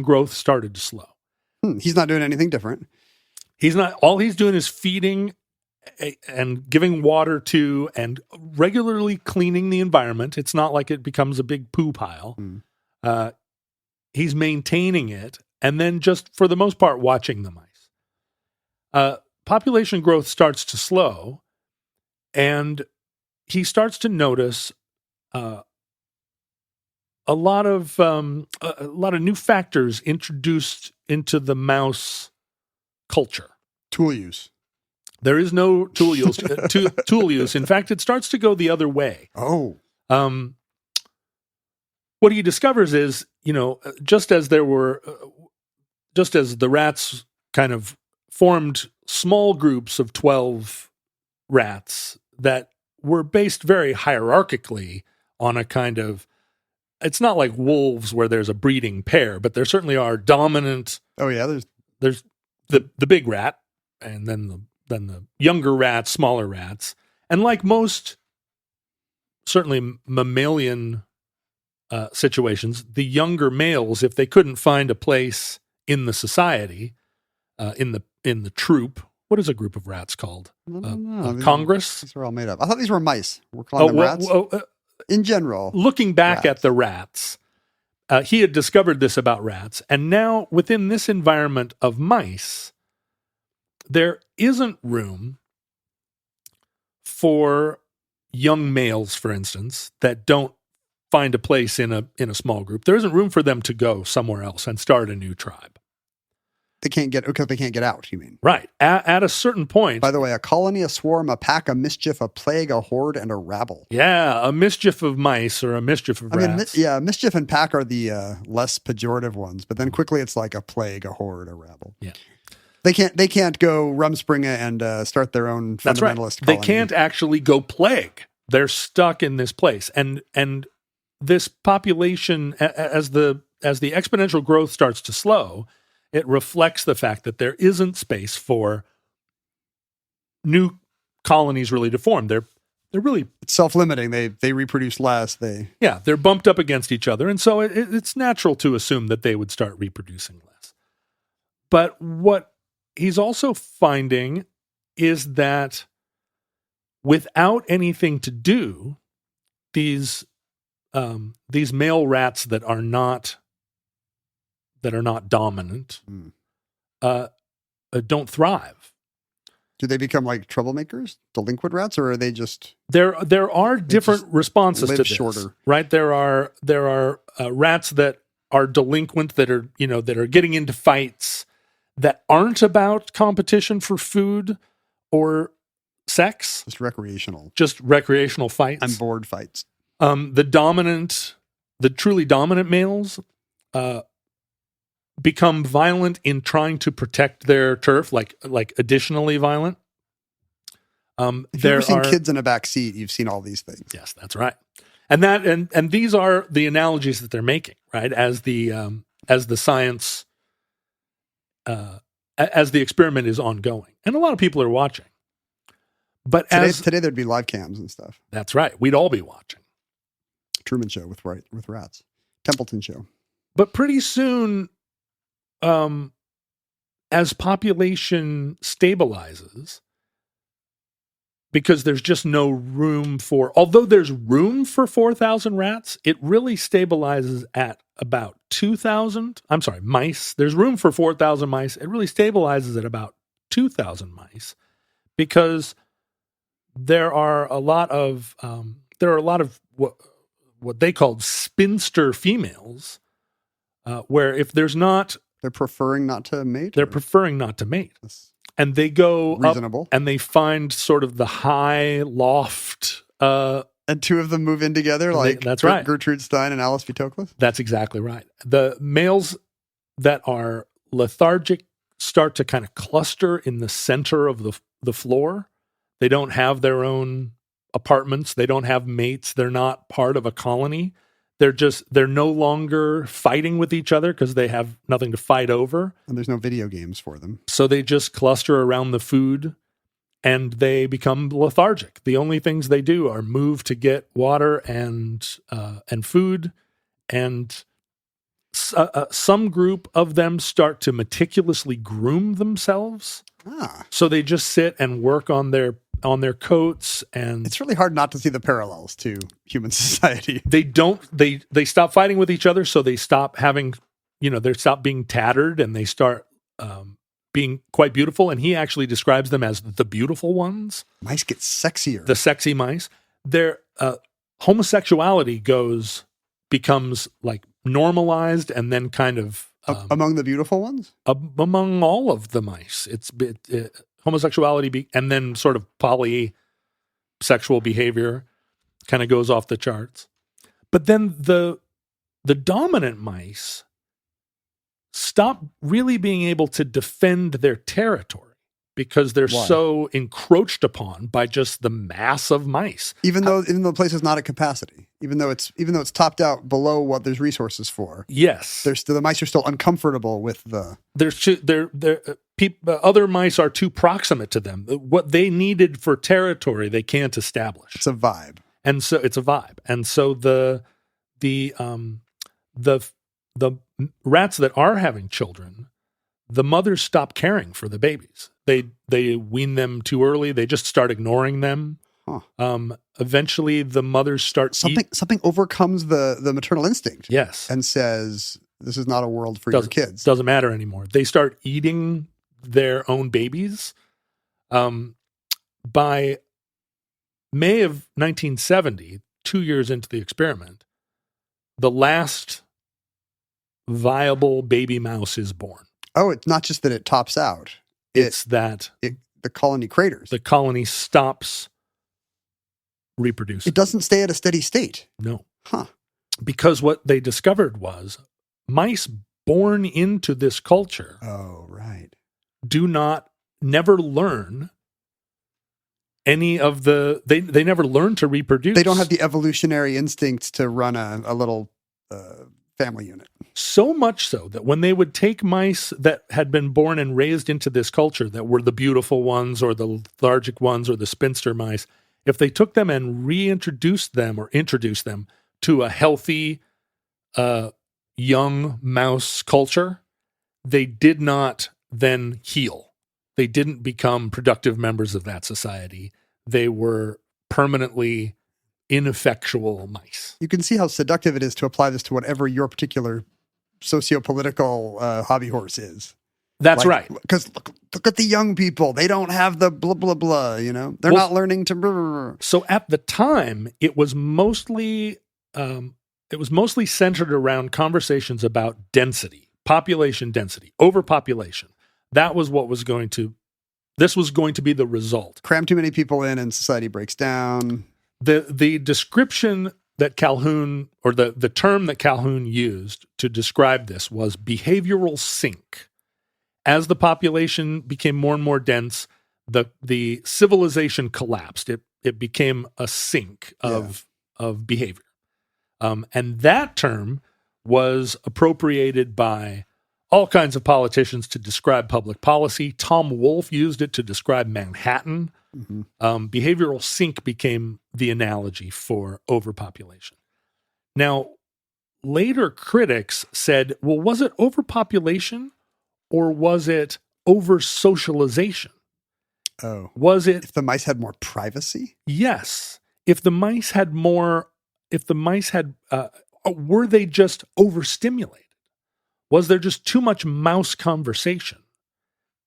growth started to slow. He's not doing anything different. All he's doing is feeding and giving water to and regularly cleaning the environment. It's not like it becomes a big poo pile. He's maintaining it and then just for the most part watching the mice. Population growth starts to slow and he starts to notice a lot of new factors introduced into the mouse culture. Tool use. There is no tool use. Tool use. In fact, it starts to go the other way. Oh. What he discovers is, just as the rats kind of formed small groups of 12 rats that were based very hierarchically on a kind of, it's not like wolves where there's a breeding pair, but there certainly are dominant. Oh yeah, there's the big rat, and then the younger rats, smaller rats, and like most certainly mammalian situations, the younger males, if they couldn't find a place in the society, in the troop. What is a group of rats called? Congress? These are all made up. I thought these were mice. We're calling them rats. In general. Looking back at the rats, he had discovered this about rats. And now within this environment of mice, there isn't room for young males, for instance, that don't find a place in a small group. There isn't room for them to go somewhere else and start a new tribe. They can't get out, you mean? Right. At a certain point. By the way, a colony, a swarm, a pack, a mischief, a plague, a horde, and a rabble. Yeah, a mischief of mice or a mischief of rats. Mischief and pack are the less pejorative ones, but then quickly it's like a plague, a horde, a rabble. Yeah. They can't go Rumspringa and start their own fundamentalist colony. They can't actually go plague. They're stuck in this place. And this population, as the exponential growth starts to slow, it reflects the fact that there isn't space for new colonies really to form. They're really self-limiting. They reproduce less. They're bumped up against each other, and so it's natural to assume that they would start reproducing less. But what he's also finding is that without anything to do, these male rats that are not dominant don't thrive. Do they become like troublemakers, delinquent rats, or are they just there are different responses to this, shorter, right? There are rats that are delinquent, that are getting into fights that aren't about competition for food or sex, just recreational fights and board fights. The truly dominant males become violent in trying to protect their turf, like additionally violent. If you've ever seen kids in a back seat, you've seen all these things. Yes, that's right. And these are the analogies that they're making, right? As the science, as the experiment is ongoing, and a lot of people are watching. But today there'd be live cams and stuff. That's right. We'd all be watching. Truman Show with rats. Templeton Show. But pretty soon, as population stabilizes, because there's just no room although there's room for 4,000 rats, it really stabilizes at about 2,000. I'm sorry, mice. There's room for 4,000 mice. It really stabilizes at about 2,000 mice because there are a lot of what they called spinster females, where if there's not, they're preferring not to mate. That's and they go reasonable, up and they find sort of the high loft And two of them move in together, like that's right. Gertrude Stein and Alice V. Toklas? That's exactly right. The males that are lethargic start to kind of cluster in the center of the floor. They don't have their own apartments. They don't have mates. They're not part of a colony. They're no longer fighting with each other because they have nothing to fight over. And there's no video games for them. So they just cluster around the food and they become lethargic. The only things they do are move to get water and food. And some group of them start to meticulously groom themselves. So they just sit and work on their coats, and it's really hard not to see the parallels to human society. They stop fighting with each other, so they stop having, they stop being tattered, and they start being quite beautiful. And he actually describes them as the beautiful ones. Mice get sexier. The sexy mice. Their homosexuality becomes like normalized, and then kind of among the beautiful ones. Among all of the mice, homosexuality and then sort of polysexual behavior kind of goes off the charts. But then the dominant mice stop really being able to defend their territory because they're so encroached upon by just the mass of mice. Even though the place is not at capacity, even though it's topped out below what there's resources for. Yes, the mice are still uncomfortable with the. Other mice are too proximate to them. What they needed for territory, they can't establish. It's a vibe, and so it's a vibe. And so the rats that are having children, the mothers stop caring for the babies. They wean them too early. They just start ignoring them. Eventually, the mothers start something overcomes the maternal instinct. Yes, and says this is not a world for your kids. Doesn't matter anymore. They start eating their own babies. By May of 1970, 2 years into the experiment, the last viable baby mouse is born. Oh, it's not just that it tops out. It's that the colony craters. The colony stops reproducing. It doesn't stay at a steady state. No. Huh. Because what they discovered was mice born into this culture. Oh, right. Never learn any of they never learn to reproduce. They don't have the evolutionary instincts to run a little family unit. So much so that when they would take mice that had been born and raised into this culture that were the beautiful ones or the lethargic ones or the spinster mice, if they took them and reintroduced them or introduced them to a healthy young mouse culture, they did not then heal. They didn't become productive members of that society. They were permanently ineffectual mice. You can see how seductive it is to apply this to whatever your particular socio-political hobby horse is. That's right. Because look at the young people. They don't have the blah, blah, blah, They're not learning to... Blah, blah, blah. So at the time, it was mostly centered around conversations about density, population density, overpopulation. That was what was this was going to be the result. Cram too many people in and society breaks down. The description that Calhoun, or the term that Calhoun used to describe this, was behavioral sink. As the population became more and more dense, the civilization collapsed. It became a sink of behavior. And that term was appropriated by all kinds of politicians to describe public policy. Tom Wolfe used it to describe Manhattan. Mm-hmm. Behavioral sink became the analogy for overpopulation. Now, later critics said, well, was it overpopulation or was it over-socialization? Oh. Was it... If the mice had more privacy? Yes. If the mice had were they just overstimulated? Was there just too much mouse conversation?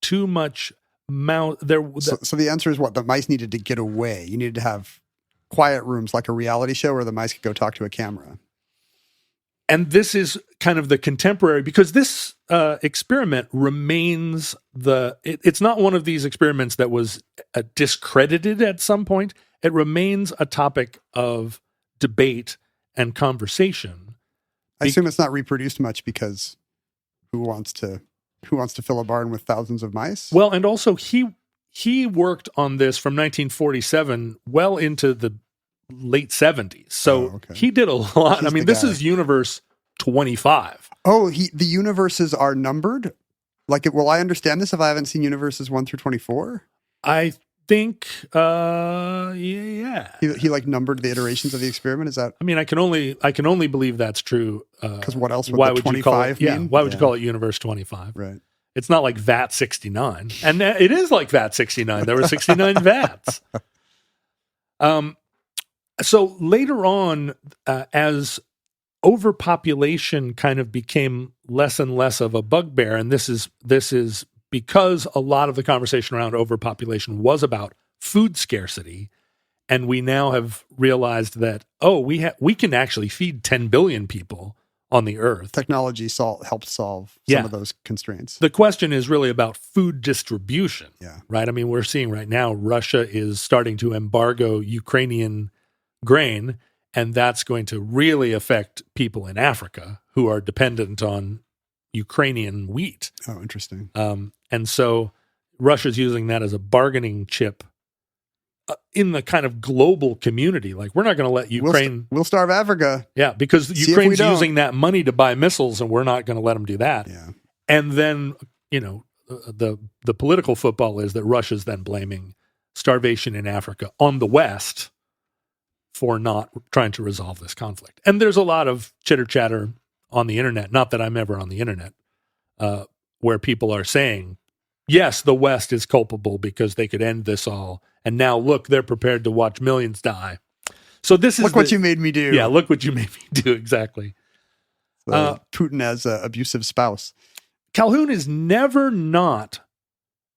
Too much mouse... So the answer is what? The mice needed to get away. You needed to have quiet rooms like a reality show where the mice could go talk to a camera. And this is kind of the contemporary, because this experiment remains it's not one of these experiments that was discredited at some point. it remains a topic of debate and conversation. I assume it's not reproduced much because who wants to fill a barn with thousands of mice? Well, and also he worked on this from 1947 well into the late 70s. So he did a lot. He's this is universe 25. Oh, the universes are numbered? Will I understand this if I haven't seen universes 1 through 24? I think, yeah. He numbered the iterations of the experiment. Is that? I can only believe that's true. Because what else would why the would 25 you call it? mean? Yeah. Why would you call it universe 25? Right. It's not like VAT 69, and it is like VAT 69. There were 69 VATs. So later on, as overpopulation kind of became less and less of a bugbear, and this is because a lot of the conversation around overpopulation was about food scarcity, and we now have realized that we can actually feed 10 billion people on the earth. Technology helped solve some of those constraints. The question is really about food distribution, yeah. Right? We're seeing right now Russia is starting to embargo Ukrainian grain, and that's going to really affect people in Africa who are dependent on Ukrainian wheat. Oh, interesting. And so Russia's using that as a bargaining chip in the kind of global community. Like, we're not going to let Ukraine... We'll starve Africa. Yeah, because Ukraine's using that money to buy missiles, and we're not going to let them do that. Yeah. And then, the political football is that Russia's then blaming starvation in Africa on the West for not trying to resolve this conflict. And there's a lot of chitter-chatter on the internet, not that I'm ever on the internet, where people are saying, yes, the West is culpable because they could end this all. And now, look, they're prepared to watch millions die. So this is what you made me do. Yeah, look what you made me do. Exactly. Putin as an abusive spouse. Calhoun is never not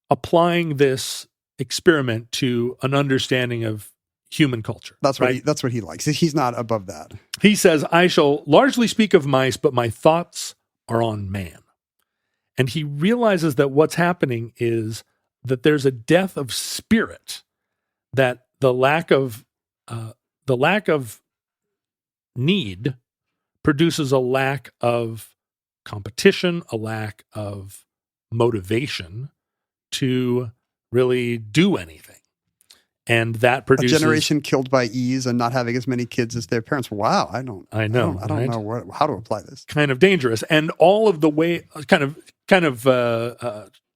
applying this experiment to an understanding of human culture. That's what he likes. He's not above that. He says, I shall largely speak of mice, but my thoughts are on man. And he realizes that what's happening is that there's a death of spirit, that the lack of need produces a lack of competition, a lack of motivation to really do anything. And that produces a generation killed by ease and not having as many kids as their parents. Wow, I don't know how to apply this. Kind of dangerous, and all of the way, kind of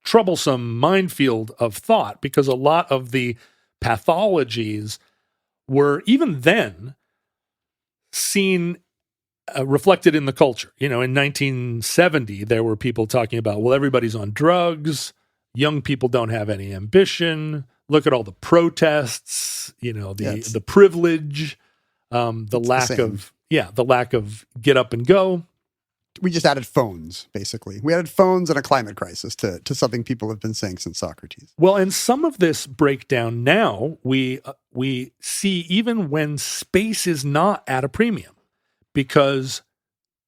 troublesome minefield of thought, because a lot of the pathologies were even then seen reflected in the culture. In 1970, there were people talking about, well, everybody's on drugs, young people don't have any ambition. Look at all the protests, the privilege, the lack of get up and go. We just added phones, basically. We added phones and a climate crisis to something people have been saying since Socrates. Well, and some of this breakdown now we see even when space is not at a premium, because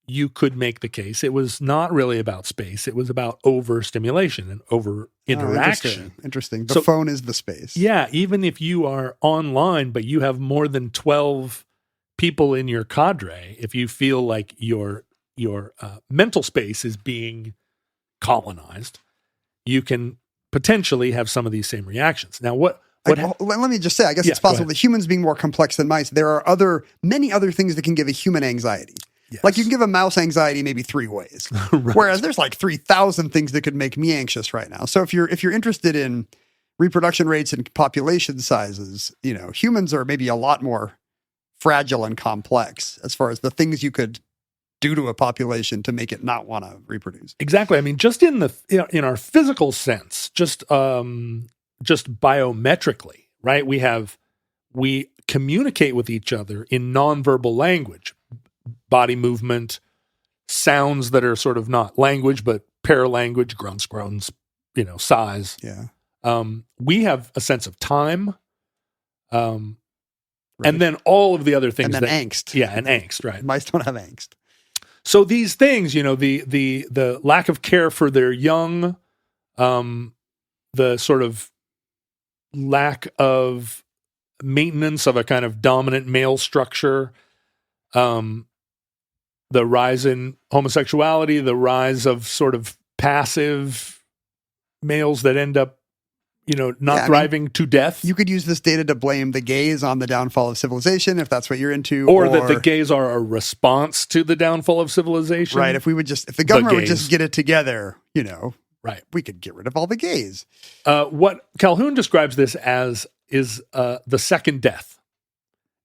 you could make the case it was not really about space. It was about overstimulation and over interaction. Interesting. The phone is the space. Yeah. Even if you are online, but you have more than 12 people in your cadre, if you feel like your mental space is being colonized, you can potentially have some of these same reactions. Now, let me just say, I guess it's possible that humans being more complex than mice, there are many other things that can give a human anxiety. Yes. Like, you can give a mouse anxiety maybe 3 ways, right. Whereas there's like 3,000 things that could make me anxious right now. So if you're interested in reproduction rates and population sizes, humans are maybe a lot more fragile and complex as far as the things you could do to a population to make it not want to reproduce. Exactly. Just in in our physical sense, just biometrically, right? We communicate with each other in nonverbal language. Body movement, sounds that are sort of not language, but paralanguage, grunts, groans, sighs. Yeah. We have a sense of time. Right. And then all of the other things. And then angst. Yeah, and angst, right. Mice don't have angst. So these things, the lack of care for their young, the sort of lack of maintenance of a kind of dominant male structure, the rise in homosexuality, the rise of sort of passive males that end up, not thriving to death. You could use this data to blame the gays on the downfall of civilization, if that's what you're into. Or that the gays are a response to the downfall of civilization. Right. If the government would just get it together, right, we could get rid of all the gays. What Calhoun describes this as is the second death.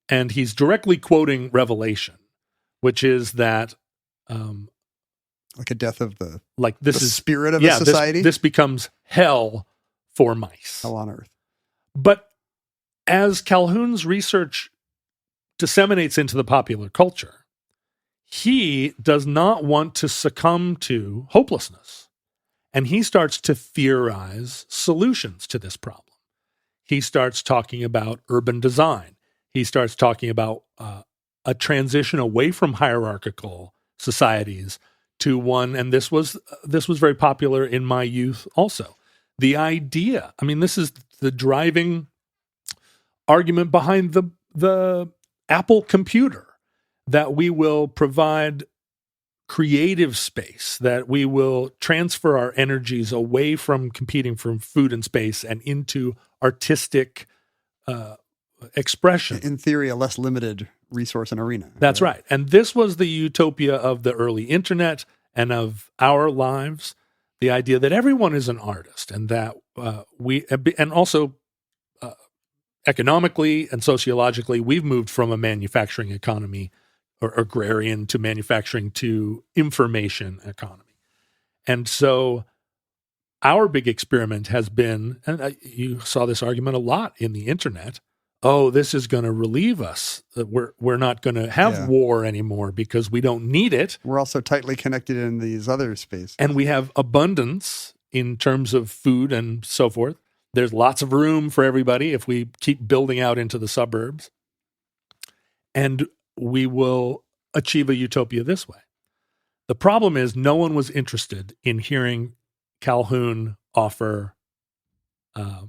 And he's directly quoting Revelation, which is that like a death of the spirit of a society. This becomes hell for mice. Hell on earth. But as Calhoun's research disseminates into the popular culture, he does not want to succumb to hopelessness. And he starts to theorize solutions to this problem. He starts talking about urban design. He starts talking about a transition away from hierarchical societies to one, and this was very popular in my youth also. The idea, this is the driving argument behind the Apple computer, that we will provide creative space, that we will transfer our energies away from competing for food and space and into artistic expression. In theory, a less limited resource and arena. That's right. And this was the utopia of the early internet and of our lives. The idea that everyone is an artist, and that and also economically and sociologically, we've moved from a manufacturing economy or agrarian to manufacturing to information economy. And so our big experiment has been, and you saw this argument a lot in the internet, this is going to relieve us. We're not going to have war anymore because we don't need it. We're also tightly connected in these other spaces. And we have abundance in terms of food and so forth. There's lots of room for everybody if we keep building out into the suburbs. And we will achieve a utopia this way. The problem is no one was interested in hearing Calhoun offer a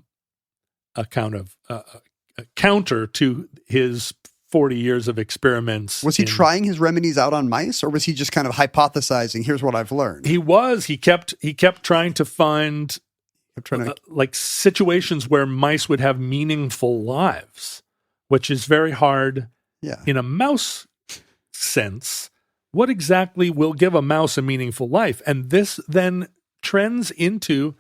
counter to his 40 years of experiments. Was he trying his remedies out on mice, or was he just kind of hypothesizing, here's what I've learned? He kept trying to find like situations where mice would have meaningful lives, which is very hard in a mouse sense. What exactly will give a mouse a meaningful life? And this then trends into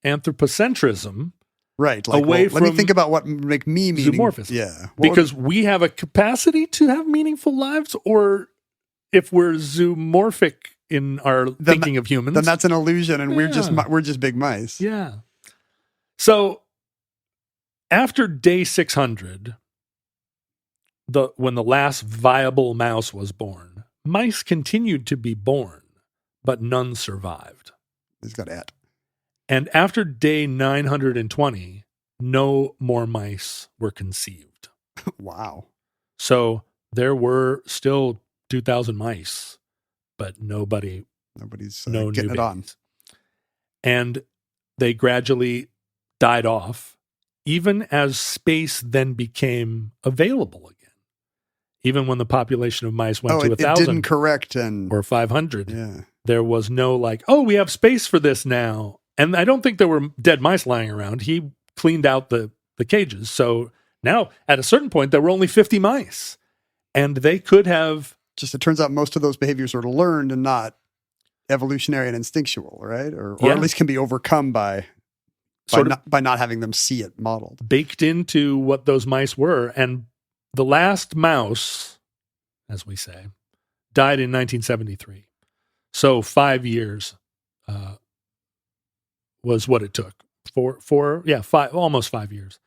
anthropocentrism. Right. Like, away from let me think about what make me meaningful. Zoomorphism. Yeah. Because we have a capacity to have meaningful lives, or if we're zoomorphic in our thinking of humans, then that's an illusion, and we're just big mice. Yeah. So after day 600, when the last viable mouse was born, mice continued to be born, but none survived. He's got at. And after day 920, no more mice were conceived. Wow. So there were still 2,000 mice, but nobody's getting it on. And they gradually died off, even as space then became available again. Even when the population of mice went to 1,000. It didn't correct or 500. There was no we have space for this now. And I don't think there were dead mice lying around. He cleaned out the cages. So now, at a certain point, there were only 50 mice. And they could have... It turns out most of those behaviors are learned and not evolutionary and instinctual, right? Or at least can be overcome by not having them see it modeled. Baked into what those mice were. And the last mouse, as we say, died in 1973. So 5 years... was what it took almost 5 years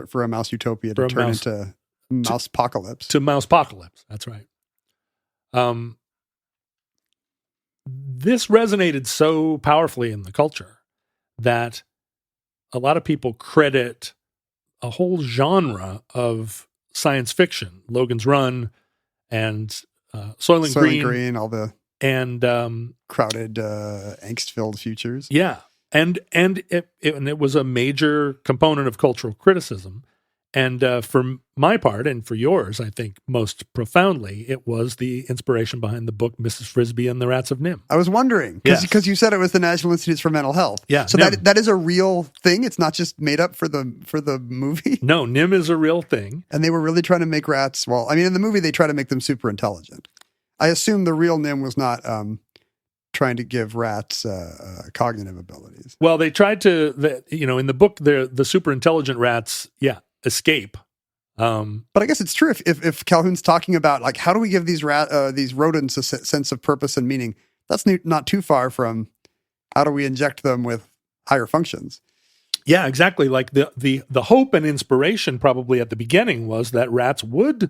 for a mouse utopia to turn into mouse apocalypse. To mouse apocalypse. That's right. This resonated so powerfully in the culture that a lot of people credit a whole genre of science fiction, Logan's Run and Soylent Green, all the crowded, angst-filled futures. Yeah. And it was a major component of cultural criticism. And for my part, and for yours, I think most profoundly, it was the inspiration behind the book Mrs. Frisbee and the Rats of Nim. I was wondering, Yes. because you said it was the National Institutes for Mental Health. Yeah, So NIM. that is a real thing. It's not just made up for the movie. No, Nim is a real thing. And they were really trying to make rats. Well, I mean, in the movie, they try to make them super intelligent. I assume the real Nim was not trying to give rats cognitive abilities. Well, they tried to, in the book, the super intelligent rats, escape. But I guess it's true if Calhoun's talking about like how do we give these rodents a sense of purpose and meaning? That's not too far from how do we inject them with higher functions. Yeah, exactly. Like the hope and inspiration probably at the beginning was that rats would,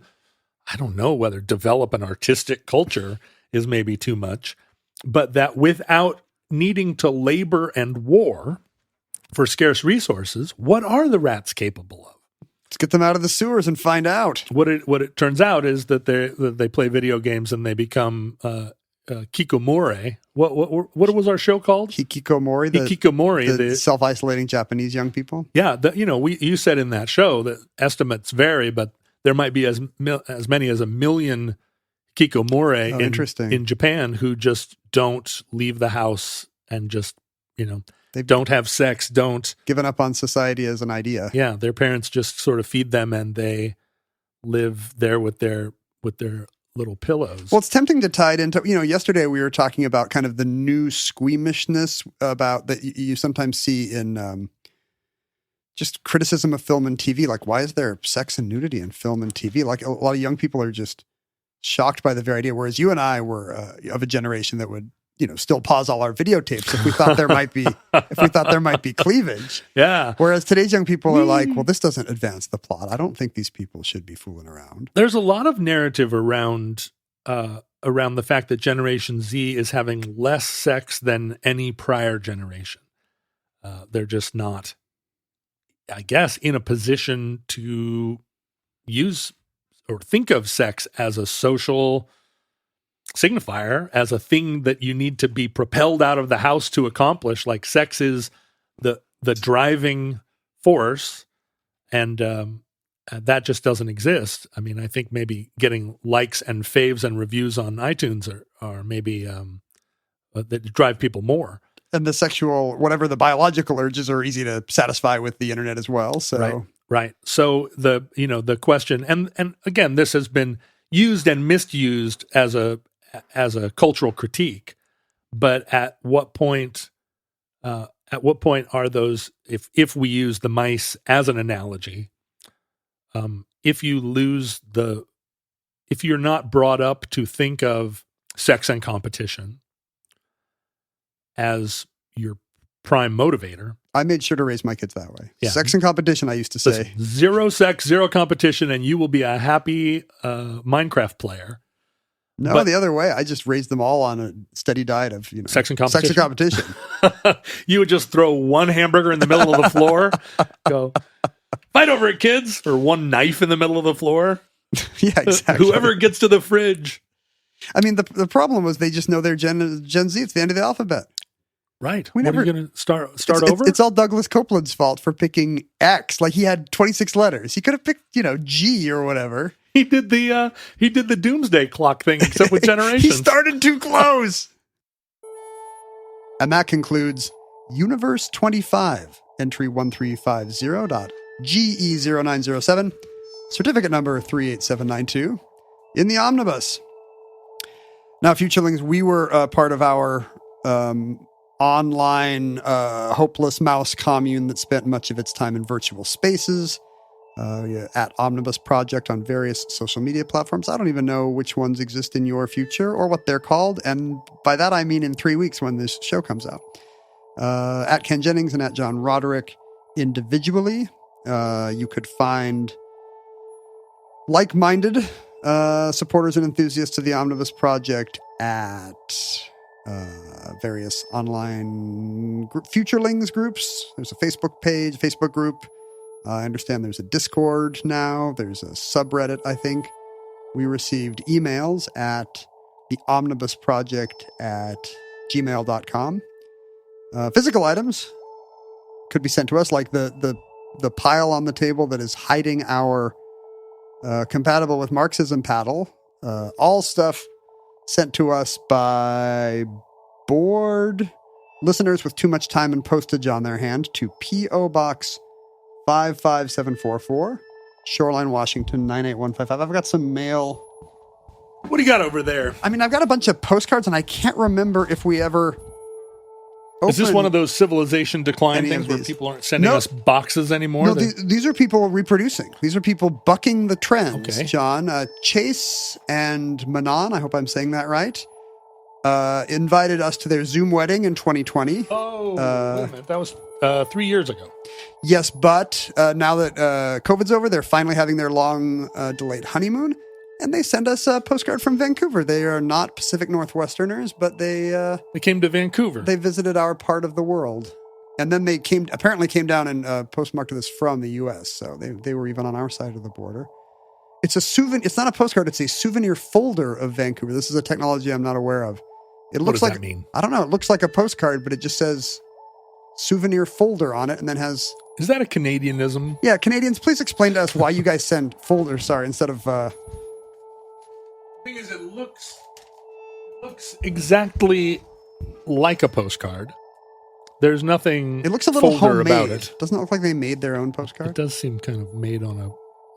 I don't know whether develop an artistic culture is maybe too much, but that without needing to labor and war for scarce resources, what are the rats capable of? Let's get them out of the sewers and find out. What it turns out is that they play video games and they become kikomore. What was our show called? Hikikomori, the self-isolating Japanese young people. Yeah, you said in that show that estimates vary, but there might be as many as 1 million kikomore in Japan who just don't leave the house and just they don't have sex, don't given up on society as an idea. Yeah, their parents just sort of feed them and they live there with their little pillows. Well, it's tempting to tie it into, yesterday we were talking about kind of the new squeamishness about that you sometimes see in just criticism of film and TV. Like, why is there sex and nudity in film and TV? Like, a lot of young people are just shocked by the very idea, whereas you and I were of a generation that would, still pause all our videotapes if we thought there might be cleavage. Yeah. Whereas today's young people are like, well, this doesn't advance the plot. I don't think these people should be fooling around. There's a lot of narrative around the fact that Generation Z is having less sex than any prior generation. They're just not, I guess, in a position to use or think of sex as a social signifier, as a thing that you need to be propelled out of the house to accomplish. Like sex is the driving force, and that just doesn't exist. I mean, I think maybe getting likes and faves and reviews on iTunes are maybe that drive people more. And the sexual, whatever the biological urges are easy to satisfy with the internet as well. So right. So the question, and again, this has been used and misused as a cultural critique, but at what point are those, if we use the mice as an analogy, if you're not brought up to think of sex and competition as your prime motivator. I made sure to raise my kids that way. Yeah. Sex and competition, I used to say. Listen, 0 sex, 0 competition, and you will be a happy Minecraft player. No, But the other way. I just raised them all on a steady diet of sex and competition. Sex and competition. You would just throw one hamburger in the middle of the floor, go, fight over it, kids, or one knife in the middle of the floor. Yeah, exactly. Whoever gets to the fridge. I mean, the problem was they just know they're Gen Z. It's the end of the alphabet. Right. We What never- are you going to start It's- over? It's all Douglas Copeland's fault for picking X. Like, he had 26 letters. He could have picked, G or whatever. He did the doomsday clock thing, except with generations. He started too close. And that concludes Universe 25, entry 1350.GE0907, certificate number 38792, in the omnibus. Now, Futurelings, we were part of our online hopeless mouse commune that spent much of its time in virtual spaces. At Omnibus Project on various social media platforms. I don't even know which ones exist in your future or what they're called. And by that, I mean in 3 weeks when this show comes out. At Ken Jennings and at John Roderick individually. You could find like-minded supporters and enthusiasts of the Omnibus Project at various online Futurelings groups. There's a Facebook page, Facebook group. I understand there's a Discord now. There's a subreddit, I think. We received emails at the Omnibus Project at gmail.com. Physical items could be sent to us, like the the pile on the table that is hiding our compatible with Marxism paddle. All stuff sent to us by bored listeners with too much time and postage on their hand to P.O. Box 55744, Shoreline, Washington 98155. I've got some mail. What do you got over there? I mean, I've got a bunch of postcards, and I can't remember if we ever Is this opened one of those civilization decline any things of where these. people aren't sending No. us boxes anymore? No, these are people reproducing. These are people bucking the trends, Okay. John. Chase and Manon, I hope I'm saying that right, invited us to their Zoom wedding in 2020. Oh, wait a minute. That was 3 years ago. Yes, but now that COVID's over, they're finally having their long delayed honeymoon, and they send us a postcard from Vancouver. They are not Pacific Northwesterners, but they came to Vancouver. they visited our part of the world. And then they apparently came down and postmarked this from the U.S., so they were even on our side of the border. It's a souvenir. It's not a postcard. It's a souvenir folder of Vancouver. This is a technology I'm not aware of. It What looks does like that mean? I don't know. It looks like a postcard, but it just says souvenir folder on it, and then has Is that a Canadianism? yeah. Canadians, please explain to us why you guys send folders. Sorry, instead of The thing is, it looks exactly like a postcard. There's nothing. it looks a little folder homemade. about it. Doesn't it look like they made their own It postcard? does seem kind of made on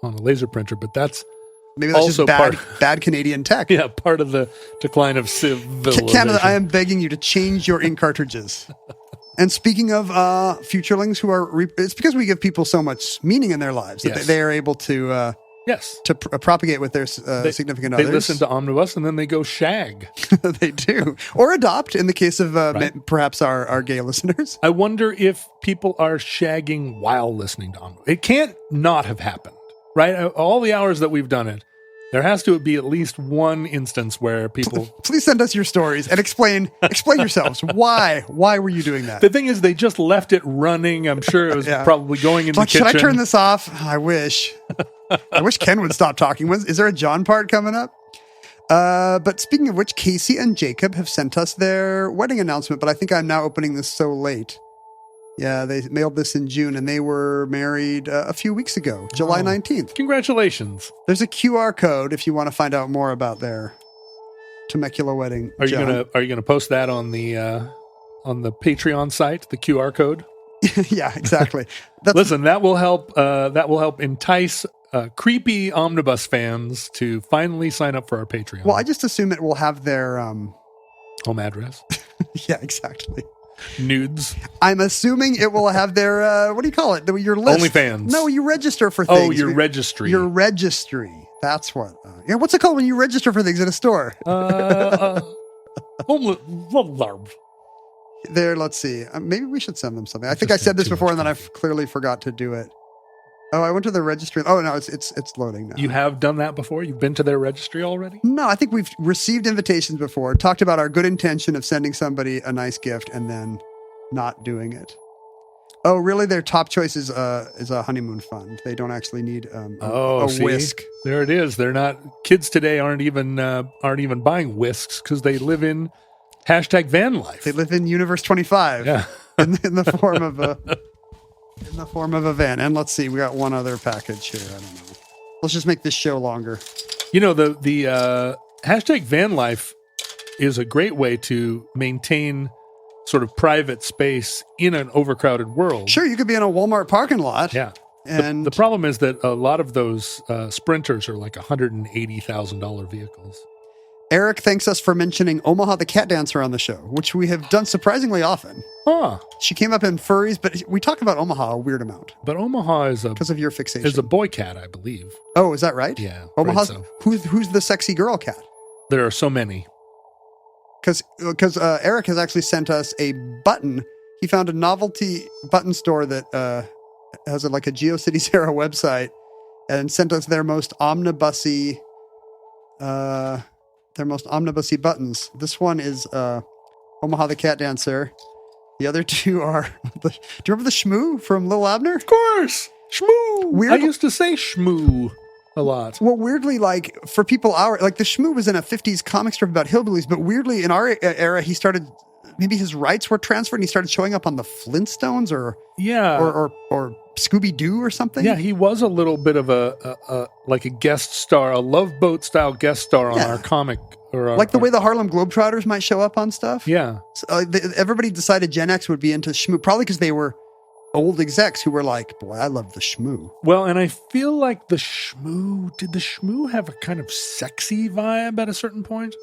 a laser printer, but that's Maybe that's also just bad Canadian tech. part of the decline of civilization. Canada, I am begging you to change your ink cartridges. And speaking of futurelings who are, it's because we give people so much meaning in their lives that Yes. they are able to Yes. propagate with their significant They others. listen to Omnibus and then they go shag. They do, or adopt in the case of perhaps our gay listeners. I wonder if people are shagging while listening to Omnibus. It can't not have happened, right? All the hours that we've done it, there has to be at least one instance where people. Please send us your stories and explain yourselves. Why were you doing that? The thing is, they just left it running. I'm sure it was Yeah. probably going in the Like, kitchen. should I turn this off? I wish. I wish Ken would stop talking. Is there a John part coming up? But speaking of which, Casey and Jacob have sent us their wedding announcement, but I think I'm now opening this so late. Yeah, they mailed this in June, and they were married a few weeks ago, July 19th. Congratulations. There's a QR code if you want to find out more about their Temecula wedding. Are you John. gonna post that on the Patreon site, the QR code? Yeah, exactly. That's, Listen, that will help. That will help entice creepy Omnibus fans to finally sign up for our Patreon. well, I just assume it will have their. Home address, Yeah, exactly. nudes. I'm assuming it will have their, what do you call it? Your list. OnlyFans. No, you register for Oh, things. your registry. Your registry. That's what. Yeah, what's it called when you register for things at a store? Homeless. There, let's see. Maybe we should send them something. I think I said this before and then I clearly forgot to do it. Oh, I went to the registry. Oh, no, it's loading now. You have done that before? You've been to their registry already? No, I think we've received invitations before, talked about our good intention of sending somebody a nice gift and then not doing it. Oh, really? Their top choice is a honeymoon fund. They don't actually need a see? whisk. There it is. They're not. Kids today aren't even buying whisks because they live in #van life. They live in Universe 25 Yeah. in the form of a van. And let's see, we got one other package here. I don't know. Let's just make this show longer. You know, the #van life is a great way to maintain sort of private space in an overcrowded world. Sure, you could be in a Walmart parking lot. Yeah. And The problem is that a lot of those sprinters are like $180,000 vehicles. Eric thanks us for mentioning Omaha the cat dancer on the show, which we have done surprisingly often. Huh. She came up in furries, but we talk about Omaha a weird amount But Omaha is because of your fixation. a boy cat, I believe. Oh, is that right? Yeah, Omaha's afraid who's the sexy girl cat? There are so many. Because Eric has actually sent us a button. He found a novelty button store that has like a GeoCities era website and sent us their most omnibusy buttons. This one is Omaha the cat dancer. The other two are do you remember the Shmoo from Lil Abner? Of course. Shmoo. Weird- I used to say shmoo a lot. Well, weirdly, like for people like the Shmoo was in a 50s comic strip about hillbillies, but weirdly in our era, he started, maybe his rights were transferred and he started showing up on the Flintstones or Yeah. or Scooby-Doo or something? Yeah, he was a little bit of a like a guest star, a Love Boat style guest star on our comic. Like the way the Harlem Globetrotters might show up on stuff? Yeah. So, everybody decided Gen X would be into Shmoo, probably because they were old execs who were like, boy, I love the Shmoo. Well, and I feel like did the Shmoo have a kind of sexy vibe at a certain point?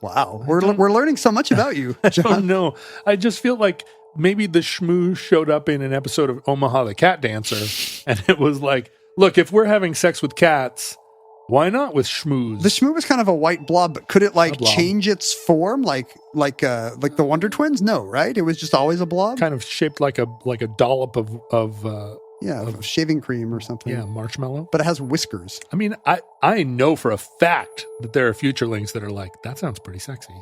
Wow. We're learning so much about you, John. Oh, no. I just feel like maybe the Shmoo showed up in an episode of Omaha the Cat Dancer, and it was like, look, if we're having sex with cats, why not with Shmoos? The Shmoo was kind of a white blob, but could it change its form like the Wonder Twins? No, right? It was just always a blob? Kind of shaped like a dollop of shaving cream or something. Yeah, marshmallow. But it has whiskers. I mean, I know for a fact that there are futurelings that are like, that sounds pretty sexy.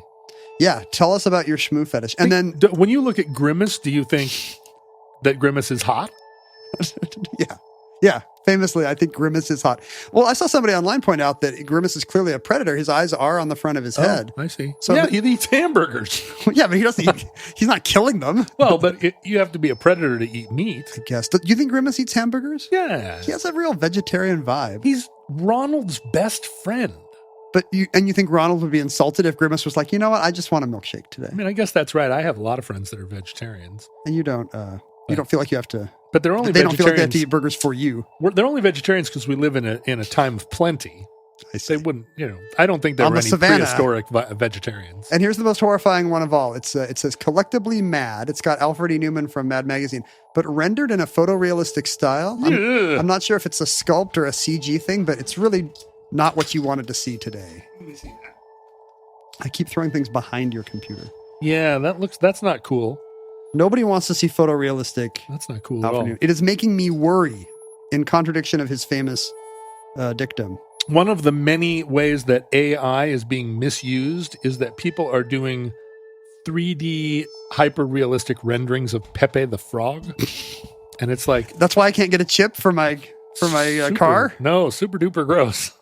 Yeah, tell us about your Shmoo fetish. And then when you look at Grimace, do you think that Grimace is hot? Yeah. Famously, I think Grimace is hot. Well, I saw somebody online point out that Grimace is clearly a predator. His eyes are on the front of his head. I see. So he eats hamburgers. Yeah, but he doesn't. He's not killing them. Well, but you have to be a predator to eat meat. I guess. Do you think Grimace eats hamburgers? Yeah. He has a real vegetarian vibe. He's Ronald's best friend. But you think Ronald would be insulted if Grimace was like, you know what? I just want a milkshake today. I mean, I guess that's right. I have a lot of friends that are vegetarians, and you don't feel like you have to. But they're only. They don't feel like they have to eat burgers for you. They're only vegetarians because we live in a time of plenty. I see. They wouldn't, I don't think there were any prehistoric vegetarians. And here's the most horrifying one of all. It says collectively mad. It's got Alfred E. Newman from Mad Magazine, but rendered in a photorealistic style. I'm not sure if it's a sculpt or a CG thing, but it's really not what you wanted to see today. Let me see that. I keep throwing things behind your computer. Yeah, that's not cool. Nobody wants to see photorealistic. That's not cool at all. It is making me worry, in contradiction of his famous dictum. One of the many ways that AI is being misused is that people are doing 3D hyper-realistic renderings of Pepe the Frog. And it's like... That's why I can't get a chip for my car? No, super duper gross.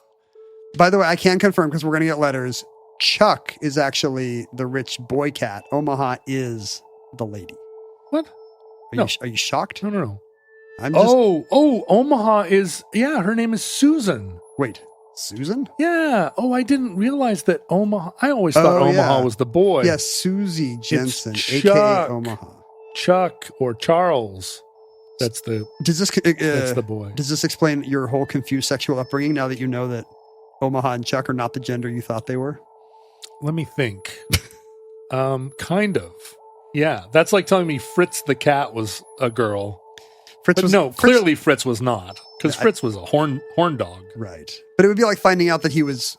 By the way, I can confirm, because we're going to get letters, Chuck is actually the rich boy cat. Omaha is the lady. What? Are you shocked? No. I'm just... Omaha is... Yeah, her name is Susan. Wait, Susan? Yeah. Oh, I didn't realize that Omaha... I always thought Omaha was the boy. Yes, Susie Jensen, a.k.a. Omaha. Chuck or Charles. That's the boy. Does this explain your whole confused sexual upbringing now that you know that Omaha and Chuck are not the gender you thought they were? Let me think. Kind of. Yeah, that's like telling me Fritz the cat was a girl. Clearly Fritz was not, because Fritz was a horn dog. Right. But it would be like finding out that he was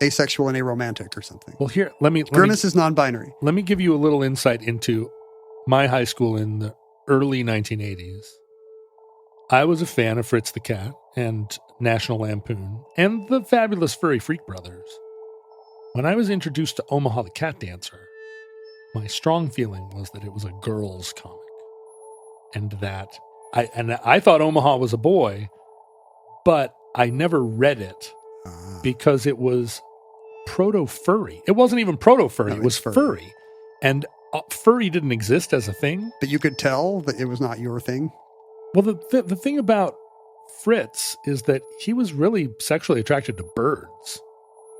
asexual and aromantic or something. Well, here, Grimace is non-binary. Let me give you a little insight into my high school in the early 1980s. I was a fan of Fritz the Cat and National Lampoon and the Fabulous Furry Freak Brothers. When I was introduced to Omaha the Cat Dancer, my strong feeling was that it was a girl's comic, and that I thought Omaha was a boy, but I never read it because it was proto-furry. It wasn't even proto-furry; it was furry, and furry didn't exist as a thing. But you could tell that it was not your thing. Well, the thing about Fritz is that he was really sexually attracted to birds.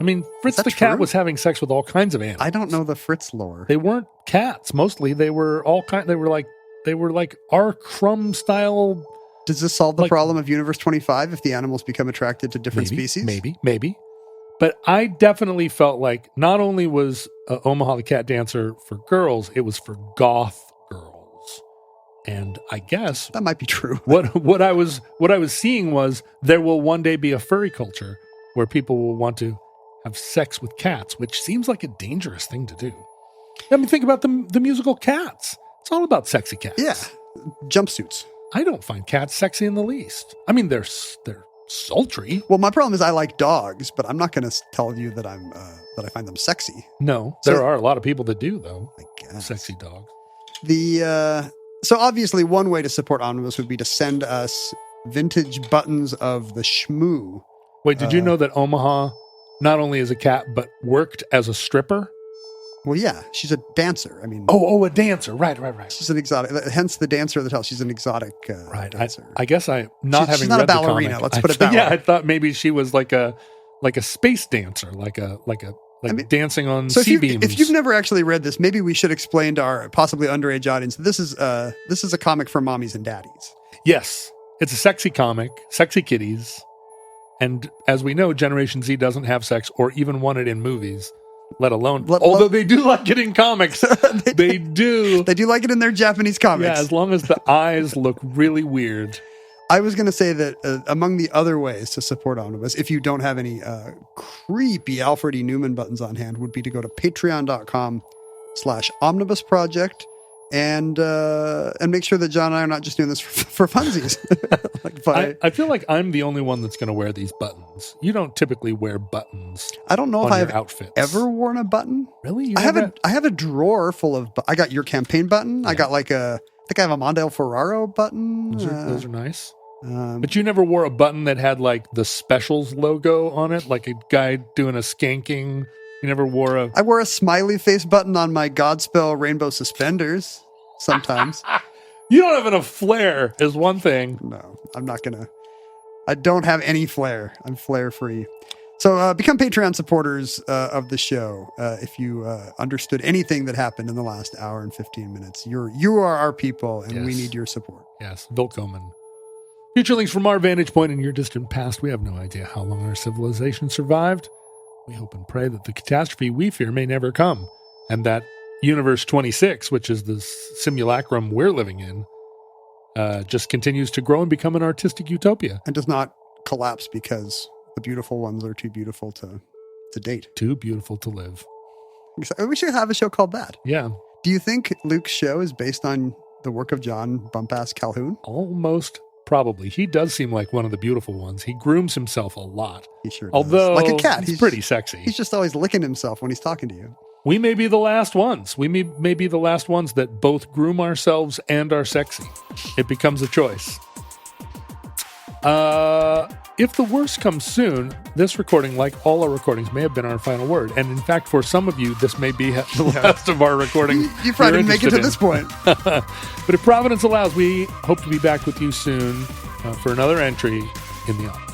I mean, Fritz the cat was having sex with all kinds of animals. I don't know the Fritz lore. They weren't cats. Mostly, they were all kind. They were like R. Crumb style. Does this solve the problem of Universe 25 if the animals become attracted to different species? Maybe. But I definitely felt like not only was Omaha the Cat Dancer for girls, it was for goth girls. And I guess that might be true. What I was seeing was there will one day be a furry culture where people will want to have sex with cats, which seems like a dangerous thing to do. I mean, think about the musical Cats. It's all about sexy cats. Yeah, jumpsuits. I don't find cats sexy in the least. I mean, they're sultry. Well, my problem is I like dogs, but I'm not going to tell you that I find them sexy. No, there are a lot of people that do, though. I guess. Sexy dogs. So obviously, one way to support Omnibus would be to send us vintage buttons of the Shmoo. Wait, did you know that Omaha not only is a cat, but worked as a stripper? Well, yeah, she's a dancer. I mean, Oh, a dancer. Right. she's an exotic. Hence the dancer of the tale. She's an exotic dancer. I guess she's not a ballerina, let's put it that way. Yeah, I thought maybe she was like a space dancer, like dancing on sea beams. If you've never actually read this, maybe we should explain to our possibly underage audience. This is a comic for mommies and daddies. Yes, it's a sexy comic, sexy kitties, and as we know, Generation Z doesn't have sex or even want it in movies. Let alone, although they do like it in comics. They do. They do like it in their Japanese comics. Yeah, as long as the eyes look really weird. I was going to say that among the other ways to support Omnibus, if you don't have any creepy Alfred E. Newman buttons on hand, would be to go to patreon.com/omnibusproject and make sure that John and I are not just doing this for funsies. I feel like I'm the only one that's going to wear these buttons. You don't typically wear buttons. I don't know if I've outfits. ever worn a button. Really? I have a drawer full of. I got your campaign button. Yeah. I got I think I have a Mondale Ferraro button. Those are nice. But you never wore a button that had like the specials logo on it, like a guy doing a skanking. You never wore a. I wore a smiley face button on my Godspell rainbow suspenders sometimes. You don't have enough flair is one thing. No, I'm not gonna. I don't have any flair. I'm flair free. So become Patreon supporters of the show. If you understood anything that happened in the last hour and 15 minutes, you are our people, and we need your support. Yes, willkommen. Future links from our vantage point in your distant past. We have no idea how long our civilization survived. We hope and pray that the catastrophe we fear may never come, and that Universe 26, which is the simulacrum we're living in, just continues to grow and become an artistic utopia. And does not collapse because the beautiful ones are too beautiful to date. Too beautiful to live. We should have a show called that. Yeah. Do you think Luke's show is based on the work of John Bumpass Calhoun? Almost probably. He does seem like one of the beautiful ones. He grooms himself a lot. He sure does. Although, like a cat. He's pretty sexy. He's just always licking himself when he's talking to you. We may be the last ones. We may be the last ones that both groom ourselves and are sexy. It becomes a choice. If the worst comes soon, this recording, like all our recordings, may have been our final word. And in fact, for some of you, this may be the last of our recording. You probably didn't make it to this point. But if Providence allows, we hope to be back with you soon for another entry in the office.